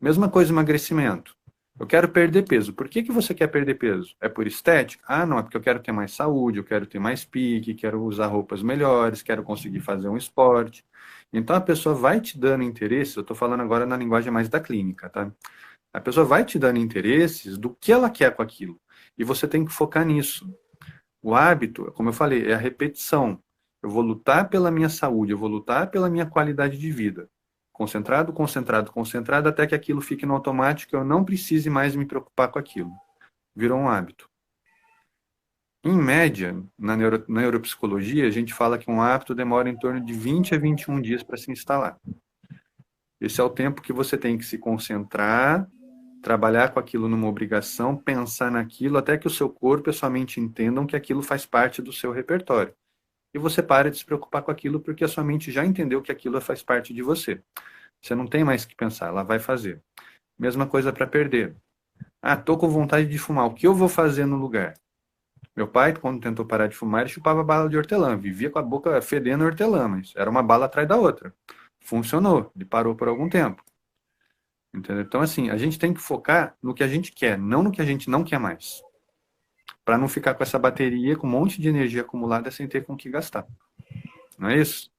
Mesma coisa emagrecimento. Eu quero perder peso. Por que você quer perder peso? É por estética? Ah, não, é porque eu quero ter mais saúde, eu quero ter mais pique, quero usar roupas melhores, quero conseguir fazer um esporte. Então a pessoa vai te dando interesses, eu estou falando agora na linguagem mais da clínica, tá? A pessoa vai te dando interesses do que ela quer com aquilo. E você tem que focar nisso. O hábito, como eu falei, é a repetição. Eu vou lutar pela minha saúde, eu vou lutar pela minha qualidade de vida. Concentrado, concentrado, concentrado, até que aquilo fique no automático e eu não precise mais me preocupar com aquilo. Virou um hábito. Em média, na neuropsicologia, a gente fala que um hábito demora em torno de 20 a 21 dias para se instalar. Esse é o tempo que você tem que se concentrar, trabalhar com aquilo numa obrigação, pensar naquilo, até que o seu corpo e a sua mente entendam que aquilo faz parte do seu repertório. E você para de se preocupar com aquilo porque a sua mente já entendeu que aquilo faz parte de você. Você não tem mais que pensar, ela vai fazer. Mesma coisa para perder. Ah, tô com vontade de fumar, o que eu vou fazer no lugar? Meu pai, quando tentou parar de fumar, ele chupava bala de hortelã, vivia com a boca fedendo hortelã, mas era uma bala atrás da outra. Funcionou, ele parou por algum tempo. Entendeu? Então, assim, a gente tem que focar no que a gente quer, não no que a gente não quer mais. Para não ficar com essa bateria, com um monte de energia acumulada sem ter com o que gastar. Não é isso?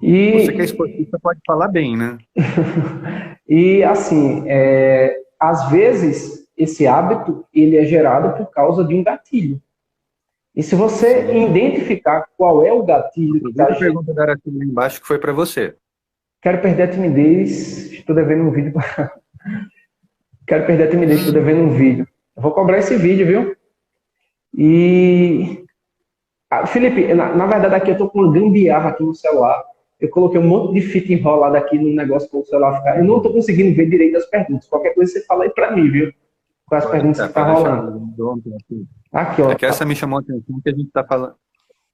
Você que é E, esportista pode falar bem, né? e assim, às vezes, esse hábito ele é gerado por causa de um gatilho. E se você Sim. identificar qual é o gatilho que está Aproveita a pergunta da Araceli lá embaixo que foi para você. quero perder a timidez, estou devendo um vídeo. Quero perder a timidez, estou devendo um vídeo. Eu vou cobrar esse vídeo, viu? E Felipe, na verdade aqui eu estou com uma gambiarra aqui no celular. Eu coloquei um monte de fita enrolada aqui no negócio para o celular ficar. Eu não estou conseguindo ver direito as perguntas. Qualquer coisa você fala aí para mim, viu? Quais as perguntas que tá Pode deixar. rolando. Aqui, ó. É que essa me chamou a atenção que a gente está falando.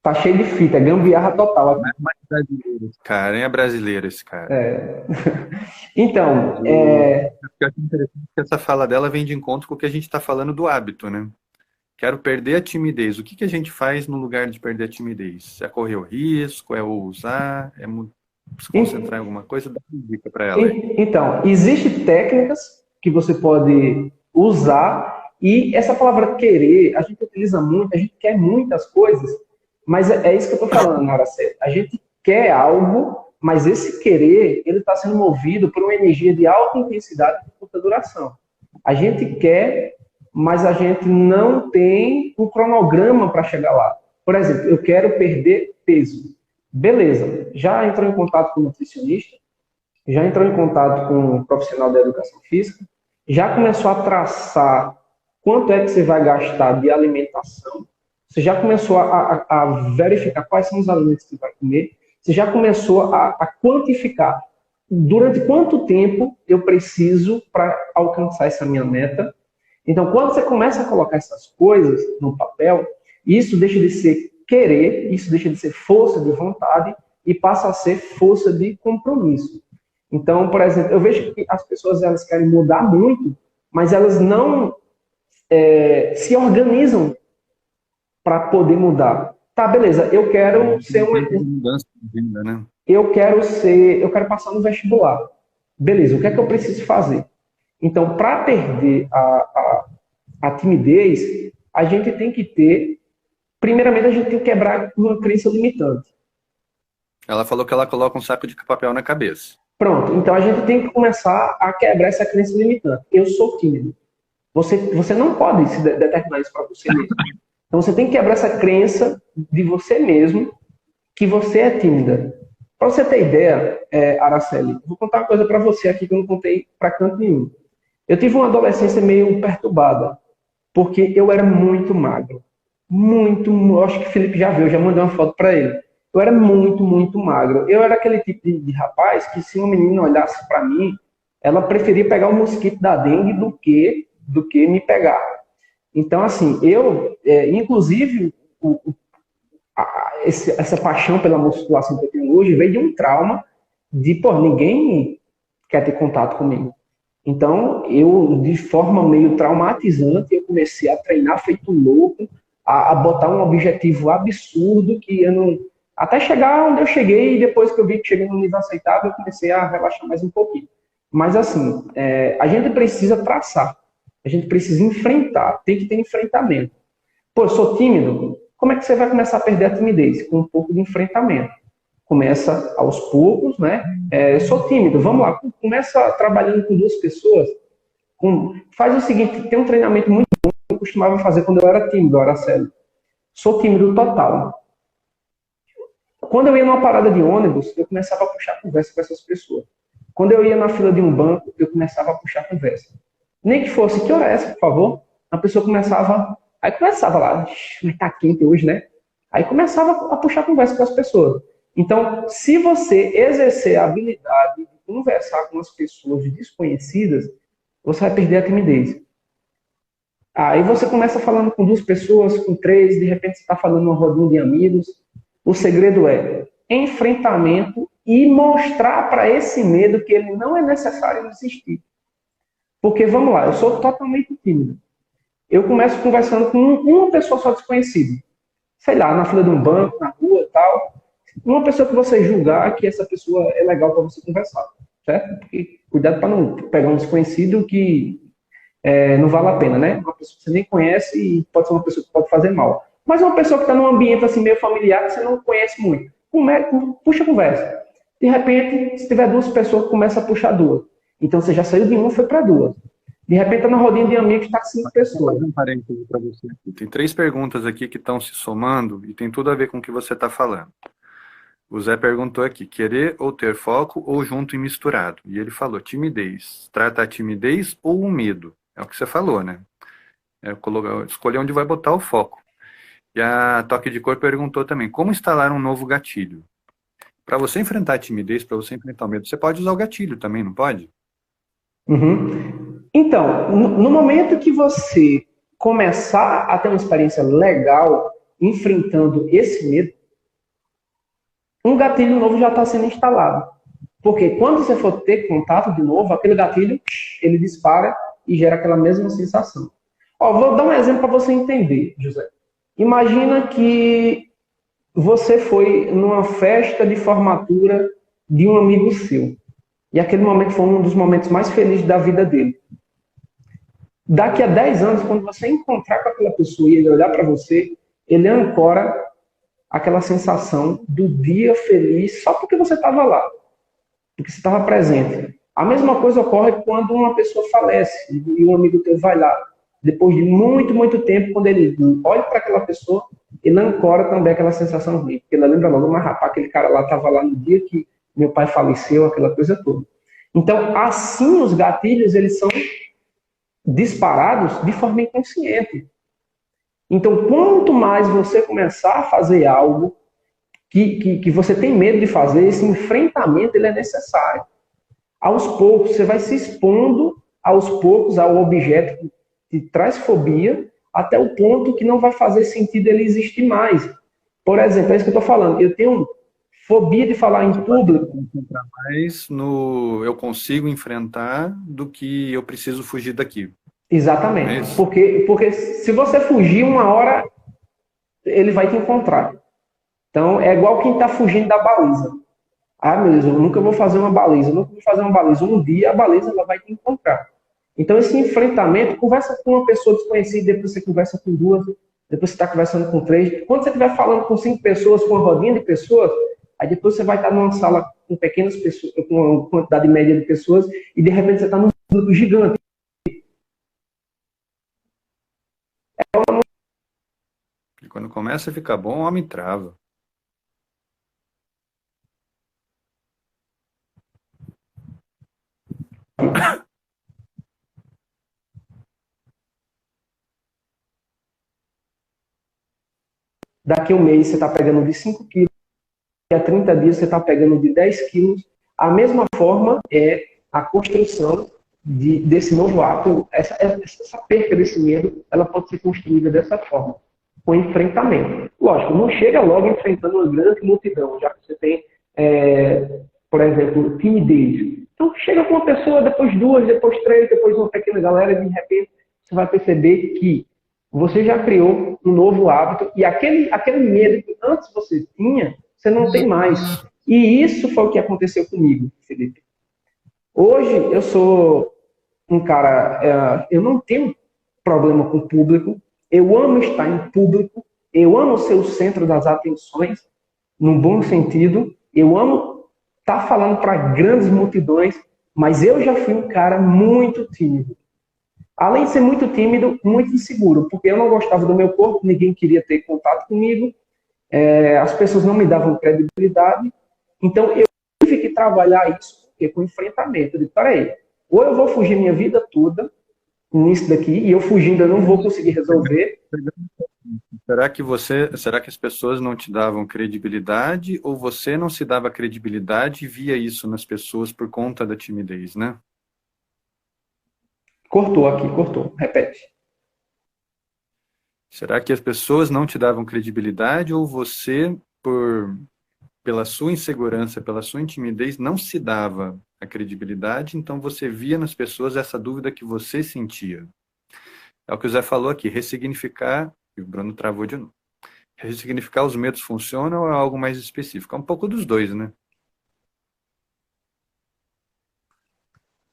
Tá cheio de fita, é gambiarra total aqui. Mais brasileiro. Cara, é brasileiro esse cara. Então, Eu acho interessante que essa fala dela vem de encontro com o que a gente está falando do hábito, né? Quero perder a timidez. O que a gente faz no lugar de perder a timidez? É correr o risco? É ousar? É se concentrar em alguma coisa? Dá uma dica para ela aí. Então, existem técnicas que você pode usar e essa palavra querer, a gente utiliza muito, a gente quer muitas coisas, Mas é isso que eu estou falando, Araceli. A gente quer algo, mas esse querer, ele está sendo movido por uma energia de alta intensidade e de curta duração. A gente quer, mas a gente não tem um cronograma para chegar lá. Por exemplo, eu quero perder peso. Beleza, já entrou em contato com o nutricionista, já entrou em contato com um profissional da educação física, já começou a traçar quanto é que você vai gastar de alimentação, você já começou a verificar quais são os alimentos que você vai comer, você já começou a quantificar durante quanto tempo eu preciso para alcançar essa minha meta. Então, quando você começa a colocar essas coisas no papel, isso deixa de ser querer, isso deixa de ser força de vontade e passa a ser força de compromisso. Então, por exemplo, eu vejo que as pessoas elas querem mudar muito, mas elas não se organizam para poder mudar. Tá, beleza, eu quero ser mudança de vida, né? eu quero passar no vestibular. Beleza, o que é que eu preciso fazer? Então, para perder a timidez, a gente tem que ter, primeiramente, a gente tem que quebrar uma crença limitante. Ela falou que ela coloca um saco de papel na cabeça. Pronto, então a gente tem que começar a quebrar essa crença limitante. Eu sou tímido. Você não pode se determinar isso para você mesmo. Então você tem que quebrar essa crença de você mesmo que você é tímida. Para você ter ideia, Araceli, vou contar uma coisa para você aqui que eu não contei para canto nenhum. Eu tive uma adolescência meio perturbada, porque eu era muito magro. Eu acho que o Felipe já viu, eu já mandei uma foto para ele. Eu era muito, muito magro. Eu era aquele tipo de rapaz que se uma menina olhasse para mim, ela preferia pegar o mosquito da dengue do que me pegar. Então, assim, inclusive, essa paixão pela musculação que eu tenho hoje veio de um trauma de, ninguém quer ter contato comigo. Então, eu, de forma meio traumatizante, eu comecei a treinar feito louco, a botar um objetivo absurdo que eu não... Até chegar onde eu cheguei, e depois que eu vi que cheguei no nível aceitável, eu comecei a relaxar mais um pouquinho. Mas, assim, a gente precisa traçar. A gente precisa enfrentar. Tem que ter enfrentamento. Pô, eu sou tímido. Como é que você vai começar a perder a timidez? Com um pouco de enfrentamento. Começa aos poucos, né? Sou tímido, vamos lá. Começa trabalhando com duas pessoas. Faz o seguinte, tem um treinamento muito bom que eu costumava fazer quando eu era tímido, Araceli. Sou tímido total. Quando eu ia numa parada de ônibus, eu começava a puxar conversa com essas pessoas. Quando eu ia na fila de um banco, eu começava a puxar conversa. Nem que fosse, que hora é essa, por favor? A pessoa começava lá, mas tá quente hoje, né? Aí começava a puxar conversa com as pessoas. Então, se você exercer a habilidade de conversar com as pessoas desconhecidas, você vai perder a timidez. Aí você começa falando com duas pessoas, com três, de repente você está falando numa rodinha de amigos. O segredo é enfrentamento e mostrar para esse medo que ele não é necessário existir. Porque, vamos lá, eu sou totalmente tímido. Eu começo conversando com uma pessoa só desconhecida. Sei lá, na fila de um banco, na rua e tal. Uma pessoa que você julgar que essa pessoa é legal para você conversar. Certo? Porque, cuidado para não pegar um desconhecido que não vale a pena, né? Uma pessoa que você nem conhece e pode ser uma pessoa que pode fazer mal. Mas uma pessoa que está num ambiente assim meio familiar que você não conhece muito. Puxa a conversa. De repente, se tiver duas pessoas, começa a puxar duas. Então você já saiu de uma e foi para duas. De repente, está na rodinha de amigos, está 5 pessoas. Um parênteses para você. Tem 3 perguntas aqui que estão se somando e tem tudo a ver com o que você está falando. O Zé perguntou aqui, querer ou ter foco ou junto e misturado? E ele falou, timidez. Trata a timidez ou o medo? É o que você falou, né? Escolher onde vai botar o foco. E a Toque de Cor perguntou também, como instalar um novo gatilho? Para você enfrentar a timidez, para você enfrentar o medo, você pode usar o gatilho também, não pode? Uhum. Então, no momento que você começar a ter uma experiência legal enfrentando esse medo, um gatilho novo já está sendo instalado. Porque quando você for ter contato de novo, aquele gatilho, ele dispara e gera aquela mesma sensação. Vou dar um exemplo para você entender, José. Imagina que você foi numa festa de formatura de um amigo seu. E aquele momento foi um dos momentos mais felizes da vida dele. Daqui a 10 anos, quando você encontrar com aquela pessoa e ele olhar para você, ele ancora aquela sensação do dia feliz só porque você estava lá, porque você estava presente. A mesma coisa ocorre quando uma pessoa falece e um amigo teu vai lá. Depois de muito, muito tempo, quando ele olha para aquela pessoa, ele ancora também aquela sensação ruim. Porque ele lembra logo, mas rapaz, aquele cara lá estava lá no dia que meu pai faleceu, aquela coisa toda. Então, assim, os gatilhos, eles são disparados de forma inconsciente. Então, quanto mais você começar a fazer algo que você tem medo de fazer, esse enfrentamento ele é necessário. Aos poucos, você vai se expondo aos poucos ao objeto que te traz fobia, até o ponto que não vai fazer sentido ele existir mais. Por exemplo, é isso que eu estou falando. Eu tenho fobia de falar em público. Mais no eu consigo enfrentar do que eu preciso fugir daqui. Exatamente. É isso? Porque se você fugir, uma hora ele vai te encontrar. Então, é igual quem está fugindo da baliza. Ah, meu Deus, eu nunca vou fazer uma baliza, eu nunca vou fazer uma baliza. Um dia a baliza ela vai te encontrar. Então, esse enfrentamento, conversa com uma pessoa desconhecida, depois você conversa com duas, depois você está conversando com três. Quando você estiver falando com 5 pessoas, com uma rodinha de pessoas, aí depois você vai estar numa sala com pequenas pessoas, com uma quantidade média de pessoas, e de repente você está num grupo gigante. E quando começa a ficar bom, o homem trava. Daqui a um mês você está pegando de 5 quilos, daqui a 30 dias você está pegando de 10 quilos. A mesma forma é a construção desse novo ato. Essa perca desse medo, ela pode ser construída dessa forma, com enfrentamento. Lógico, não chega logo enfrentando uma grande multidão, já que você tem, por exemplo, timidez. Então, chega com uma pessoa, depois duas, depois três, depois uma pequena galera, e de repente você vai perceber que você já criou um novo hábito e aquele medo que antes você tinha, você não tem mais. E isso foi o que aconteceu comigo, Felipe. Hoje eu sou um cara, eu não tenho problema com o público, eu amo estar em público, eu amo ser o centro das atenções, num bom sentido, eu amo estar falando para grandes multidões, mas eu já fui um cara muito tímido. Além de ser muito tímido, muito inseguro, porque eu não gostava do meu corpo, ninguém queria ter contato comigo, as pessoas não me davam credibilidade, então eu tive que trabalhar isso com enfrentamento. Eu disse, peraí, ou eu vou fugir minha vida toda nisso daqui, e eu fugindo eu não vou conseguir resolver. Será que as pessoas não te davam credibilidade ou você não se dava credibilidade e via isso nas pessoas por conta da timidez, né? Cortou aqui, cortou. Repete. Será que as pessoas não te davam credibilidade ou você, pela sua insegurança, pela sua timidez, não se dava a credibilidade, então você via nas pessoas essa dúvida que você sentia? É o que o Zé falou aqui, ressignificar, e o Bruno travou de novo. Ressignificar os medos funciona ou é algo mais específico? É um pouco dos dois, né?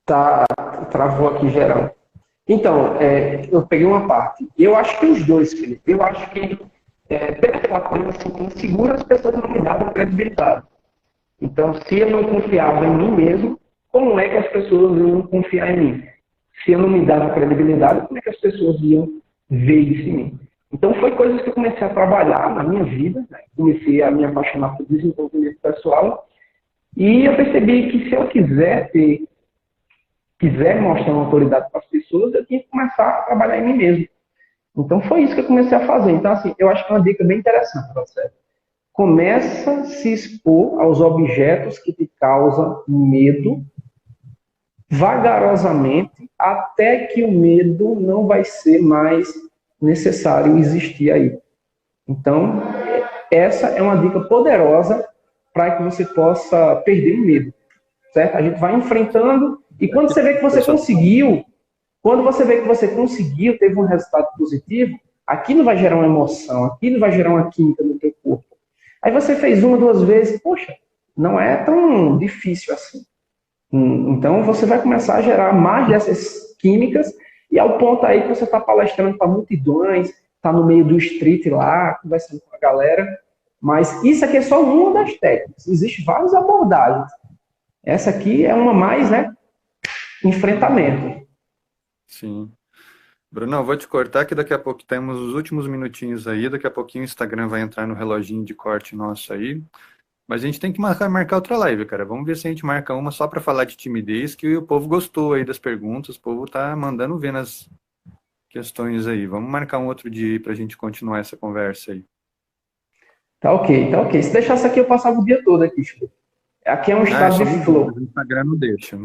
Tá, travou aqui geral. Então, eu peguei uma parte. Eu acho que os dois, Felipe. Eu acho que, pela coisa assim, insegura, as pessoas não me davam credibilidade. Então, se eu não confiava em mim mesmo, como é que as pessoas iam confiar em mim? Se eu não me dava credibilidade, como é que as pessoas iam ver isso em mim? Então, foi coisas que eu comecei a trabalhar na minha vida, né? Comecei a me apaixonar por desenvolvimento pessoal, e eu percebi que se eu quiser mostrar uma autoridade para as pessoas, eu tinha que começar a trabalhar em mim mesmo. Então, foi isso que eu comecei a fazer. Então, assim, eu acho que é uma dica bem interessante para você. Começa a se expor aos objetos que te causam medo, vagarosamente, até que o medo não vai ser mais necessário existir aí. Então, essa é uma dica poderosa para que você possa perder o medo, certo? A gente vai enfrentando e quando você vê que você conseguiu, teve um resultado positivo, aquilo vai gerar uma emoção, aquilo vai gerar uma química no teu corpo. Aí você fez uma, duas vezes, poxa, não é tão difícil assim. Então você vai começar a gerar mais dessas químicas e ao ponto aí que você está palestrando para multidões, está no meio do street lá, conversando com a galera, Mas isso aqui é só uma das técnicas. Existem várias abordagens. Essa aqui é uma mais, né? Enfrentamento. Sim. Bruno, eu vou te cortar que daqui a pouco temos os últimos minutinhos aí, daqui a pouquinho o Instagram vai entrar no reloginho de corte nosso aí. Mas a gente tem que marcar outra live, cara. Vamos ver se a gente marca uma só para falar de timidez, que o povo gostou aí das perguntas, o povo tá mandando ver nas questões aí. Vamos marcar um outro dia aí pra gente continuar essa conversa aí. Tá ok, tá ok. Se deixasse aqui, eu passava o dia todo aqui, Chico. Aqui é um Ah, é estado só de flow. o Instagram não deixa,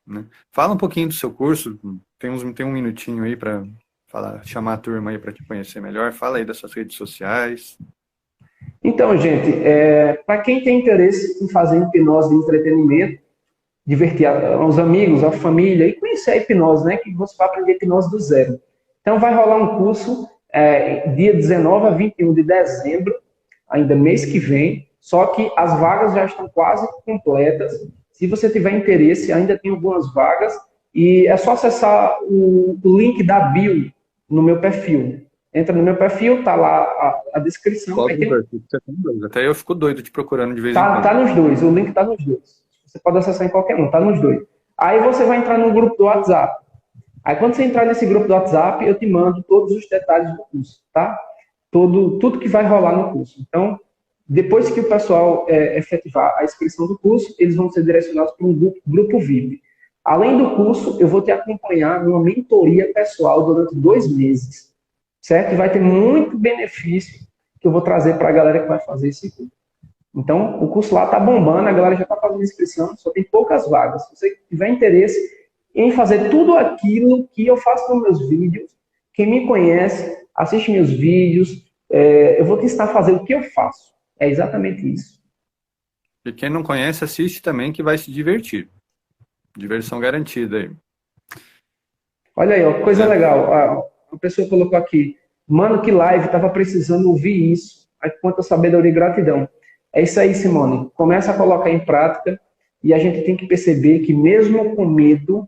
né? Fala um pouquinho do seu curso, tem um minutinho aí para falar, chamar a turma aí para te conhecer melhor. Fala aí das suas redes sociais. Então, gente, para quem tem interesse em fazer hipnose de entretenimento, divertir os amigos, a família e conhecer a hipnose, né? Que você vai aprender hipnose do zero. Então, vai rolar um curso dia 19 a 21 de dezembro, ainda mês que vem, só que as vagas já estão quase completas. Se você tiver interesse, ainda tem algumas vagas e é só acessar o link da bio no meu perfil. Entra no meu perfil, tá lá a descrição. Qual Aí que é o tem, perfil que você tem dois? Até eu fico doido te procurando de vez em tá quando. nos dois, o link tá nos dois. Você pode acessar em qualquer um, tá nos dois. Aí você vai entrar no grupo do WhatsApp. Aí quando você entrar nesse grupo do WhatsApp, eu te mando todos os detalhes do curso, tá? Tudo que vai rolar no curso. Então, depois que o pessoal efetivar a inscrição do curso, eles vão ser direcionados para um grupo VIP. Além do curso, eu vou te acompanhar numa mentoria pessoal durante 2 meses, certo? E vai ter muito benefício que eu vou trazer para a galera que vai fazer esse curso. Então, o curso lá está bombando, a galera já está fazendo inscrição, só tem poucas vagas. Se você tiver interesse em fazer tudo aquilo que eu faço nos meus vídeos, quem me conhece, assiste meus vídeos, eu vou te ensinar a fazer o que eu faço. É exatamente isso. E quem não conhece, assiste também que vai se divertir. Diversão garantida aí. Olha aí, ó, coisa legal. A pessoa colocou aqui, mano, que live, tava precisando ouvir isso. Aí, quanta sabedoria e gratidão. É isso aí, Simone. Começa a colocar em prática e a gente tem que perceber que mesmo com medo,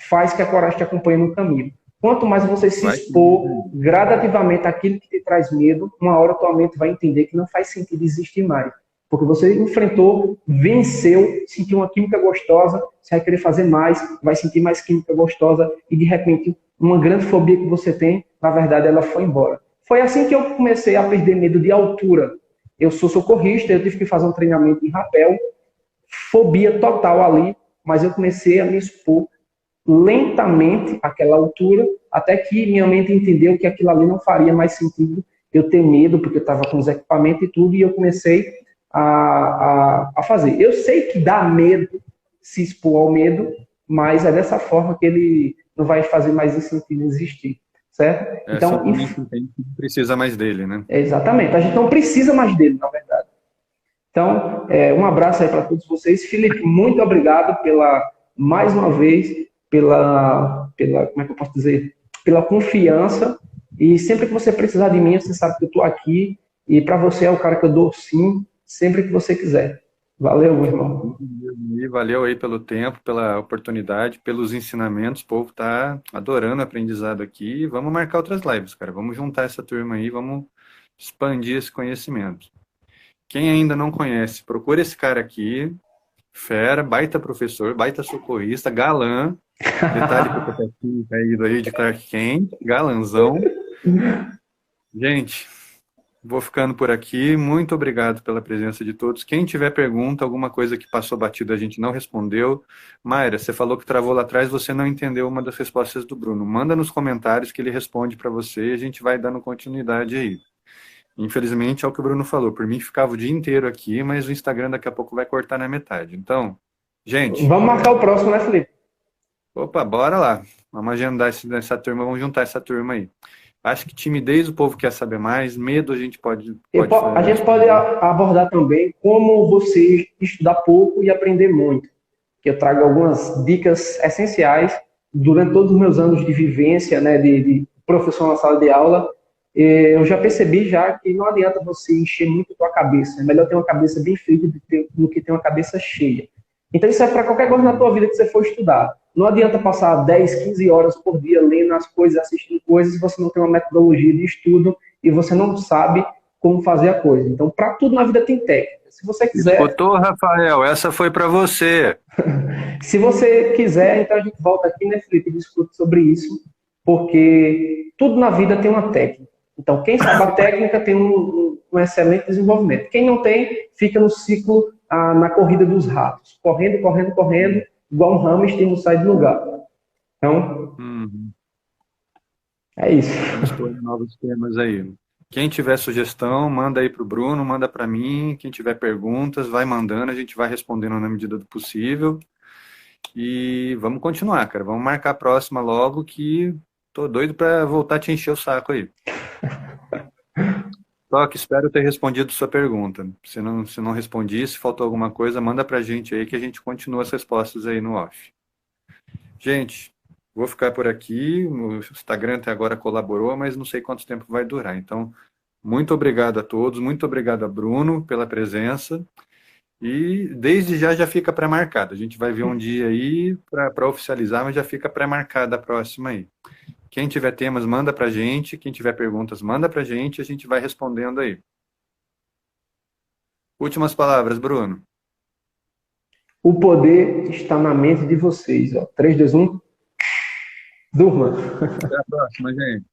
faz que a coragem te acompanhe no caminho. Quanto mais você se expor gradativamente àquilo que te traz medo, uma hora tua mente vai entender que não faz sentido existir mais. Porque você enfrentou, venceu, sentiu uma química gostosa, você vai querer fazer mais, vai sentir mais química gostosa e de repente uma grande fobia que você tem, na verdade ela foi embora. Foi assim que eu comecei a perder medo de altura. Eu sou socorrista, eu tive que fazer um treinamento em rapel, fobia total ali, mas eu comecei a me expor lentamente àquela altura, até que minha mente entendeu que aquilo ali não faria mais sentido eu ter medo, porque eu estava com os equipamentos e tudo, e eu comecei a fazer. Eu sei que dá medo se expor ao medo, mas é dessa forma que ele não vai fazer mais sentido existir, certo? Então, a gente entende que precisa mais dele, né? Exatamente, a gente não precisa mais dele, na verdade. Então, um abraço aí para todos vocês. Felipe, muito obrigado mais uma vez, como é que eu posso dizer? Pela confiança. E sempre que você precisar de mim, você sabe que eu estou aqui. E para você é o cara que eu dou sim, sempre que você quiser. Valeu, meu irmão. E valeu aí pelo tempo, pela oportunidade, pelos ensinamentos. O povo tá adorando o aprendizado aqui. Vamos marcar outras lives, cara. Vamos juntar essa turma aí, vamos expandir esse conhecimento. Quem ainda não conhece, procura esse cara aqui. Fera, baita professor, baita socorrista, galã. Detalhe que eu tô caído aí de Clark Kent, galanzão. Gente, vou ficando por aqui. Muito obrigado pela presença de todos. Quem tiver pergunta, alguma coisa que passou batido a gente não respondeu. Mayra, você falou que travou lá atrás, você não entendeu uma das respostas do Bruno. Manda nos comentários que ele responde para você e a gente vai dando continuidade aí. Infelizmente, é o que o Bruno falou. Por mim, ficava o dia inteiro aqui, mas o Instagram daqui a pouco vai cortar na metade. Então, gente... Vamos marcar o próximo, né, Felipe? Opa, bora lá. Vamos agendar essa turma, vamos juntar essa turma aí. Acho que timidez o povo quer saber mais, medo a gente pode a gente pode abordar também como você estudar pouco e aprender muito. Que eu trago algumas dicas essenciais durante todos os meus anos de vivência, né, de professor na sala de aula. Eu já percebi que não adianta você encher muito a tua cabeça. É melhor ter uma cabeça bem feita do que ter uma cabeça cheia. Então isso é para qualquer coisa na tua vida que você for estudar. Não adianta passar 10, 15 horas por dia lendo as coisas, assistindo coisas, se você não tem uma metodologia de estudo e você não sabe como fazer a coisa. Então, para tudo na vida tem técnica. Se você quiser, Escutou, Rafael? Essa foi para você. então a gente volta aqui, né, Felipe, e discute sobre isso, porque tudo na vida tem uma técnica. Então, quem sabe a técnica tem um excelente desenvolvimento. Quem não tem, fica no ciclo, na corrida dos ratos, correndo, correndo, correndo, igual um hamster e não sai do lugar. Então, Uhum. é isso. Vamos expor novos temas aí. Quem tiver sugestão, manda aí para o Bruno, manda para mim. Quem tiver perguntas, vai mandando, a gente vai respondendo na medida do possível. E vamos continuar, cara. Vamos marcar a próxima logo, que tô doido para voltar a te encher o saco aí. Só que espero ter respondido sua pergunta. Se não respondi, se faltou alguma coisa, manda pra gente aí que a gente continua as respostas aí no off. Gente, vou ficar por aqui. O Instagram até agora colaborou, mas não sei quanto tempo vai durar. Então, muito obrigado a todos, muito obrigado a Bruno pela presença. E desde já fica pré-marcado. A gente vai ver um dia aí para oficializar, mas já fica pré-marcada a próxima aí. Quem tiver temas, manda pra gente. Quem tiver perguntas, manda pra gente. A gente vai respondendo aí. Últimas palavras, Bruno. O poder está na mente de vocês. Ó. 3, 2, 1, durma. Até a próxima, gente.